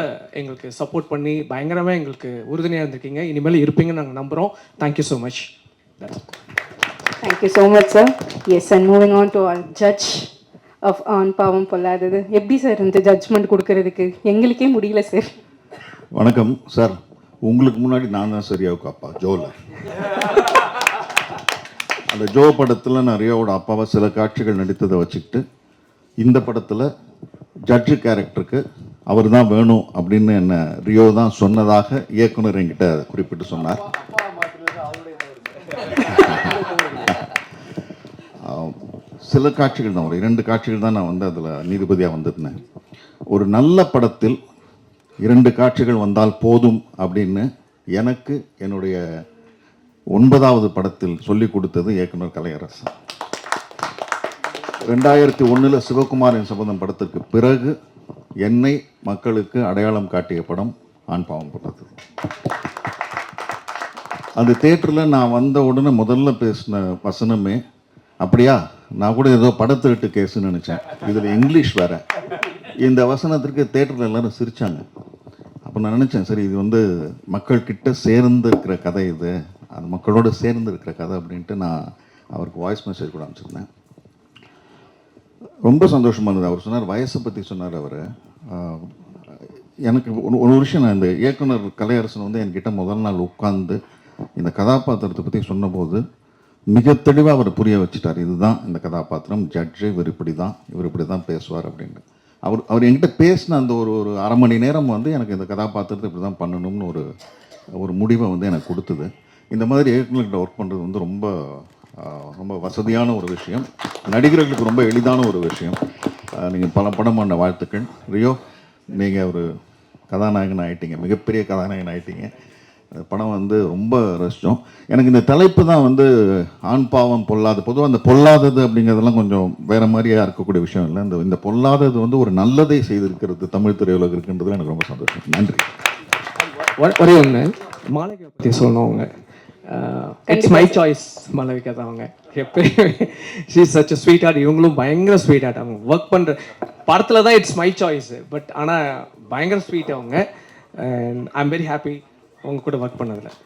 எங்களுக்கு சப்போர்ட் பண்ணி பயங்கரமாக எங்களுக்கு உறுதுணையாக இருந்திருக்கீங்க. இனிமேல் இருப்பீங்கன்னு நாங்கள் நம்புகிறோம். Thank you so much. Thank you so much sir. Yes, and moving on to our judge of Aan Paavam பொல்லாதது. எப்படி சார் இந்த ஜட்ஜ்மெண்ட் கொடுக்கறதுக்கு எங்களுக்கே முடியல சார். வணக்கம் சார். உங்களுக்கு முன்னாடி நான் தான் சரியாவுக்கு அப்பா ஜோல. அந்த ஜோ படத்தில் நான் ரியோவோட அப்பாவை சில காட்சிகள் நடித்ததை வச்சுக்கிட்டு இந்த படத்தில் ஜட்ஜு கேரக்டருக்கு அவர் தான் வேணும் அப்படின்னு என்ன ரியோ தான் சொன்னதாக இயக்குனர் என்கிட்ட குறிப்பிட்டு சொன்னார். சில காட்சிகள் தான், ஒரு 2 காட்சிகள் தான் நான் வந்து அதில் நீதிபதியாக வந்திருந்தேன். ஒரு நல்ல படத்தில் 2 காட்சிகள் வந்தால் போதும் அப்படின்னு எனக்கு என்னுடைய 9வது படத்தில் சொல்லிக் கொடுத்தது இயக்குனர் கலையரசன். 2001 சிவகுமாரின் சபதம் படத்திற்கு பிறகு என்னை மக்களுக்கு அடையாளம் காட்டிய படம் ஆண் பாவம் பட்டது. அந்த தேட்டரில் நான் வந்த உடனே முதல்ல பேசின வசனமே, அப்படியா நான் கூட ஏதோ படத்திருட்டு கேஸுன்னு நினச்சேன், இதில் இங்கிலீஷ் வேற. இந்த வசனத்திற்கு தேட்டரில் எல்லாரும் சிரித்தாங்க. அப்போ நான் நினச்சேன், சரி இது வந்து மக்கள்கிட்ட சேர்ந்து இருக்கிற கதை, இது அந்த மக்களோடு சேர்ந்து இருக்கிற கதை அப்படின்ட்டு நான் அவருக்கு வாய்ஸ் மெசேஜ் கூட அனுப்பிச்சிருந்தேன். ரொம்ப சந்தோஷமாக இருந்தது. அவர் சொன்னார், வயசை பற்றி சொன்னார் அவர். எனக்கு ஒரு விஷயம், நான் இந்த இயக்குனர் கலையரசன் வந்து என்கிட்ட முதல் நாள் உட்கார்ந்து இந்த கதாபாத்திரத்தை பற்றி சொன்னபோது மிக தெளிவாக அவர் புரிய வச்சுட்டார். இதுதான் இந்த கதாபாத்திரம், ஜட்ஜு இவர் இப்படி தான் பேசுவார் அப்படின்னு. அவர் என்கிட்ட பேசின அந்த ஒரு அரை மணி நேரம் வந்து எனக்கு இந்த கதாபாத்திரத்தை இப்படி தான் பண்ணணும்னு ஒரு முடிவை வந்து எனக்கு கொடுத்தது. இந்த மாதிரி இயக்குநர்கிட்ட ஒர்க் பண்ணுறது வந்து ரொம்ப ரொம்ப வசதியான ஒரு விஷயம், நடிகர்களுக்கு ரொம்ப எளிதான ஒரு விஷயம். நீங்கள் பல படம் பண்ண வாழ்த்துக்கள். ரியோ, நீங்கள் ஒரு கதாநாயகன் ஆகிட்டீங்க, மிகப்பெரிய கதாநாயகன் ஆகிட்டீங்க. படம் வந்து ரொம்ப ரசித்தோம். எனக்கு இந்த தலைப்பு தான் வந்து ஆண் பாவம் பொல்லாது. பொதுவாக அந்த பொல்லாதது அப்படிங்கிறதெல்லாம் கொஞ்சம் வேறு மாதிரியாக இருக்கக்கூடிய விஷயம் இல்லை. இந்த பொல்லாதது வந்து ஒரு நல்லதை செய்திருக்கிறது தமிழ் திரையுலகம் இருக்குன்றதுல எனக்கு ரொம்ப சந்தோஷம். நன்றி. ஒரே ஒன்று மாளவிகா பற்றி சொல்லணும். அவங்க இட்ஸ் மை சாய்ஸ். மாளவிகா தான் அவங்க எப்பயுமே she is such sweet heart. இவங்களும் பயங்கர ஸ்வீட் ஹார்ட். அவங்க ஒர்க் பண்ணுற படத்தில் தான் இட்ஸ் மை சாய்ஸ், பட் ஆனால் பயங்கர ஸ்வீட் அவங்க. And I am very happy அவங்க கூட ஒர்க் பண்ணதில்.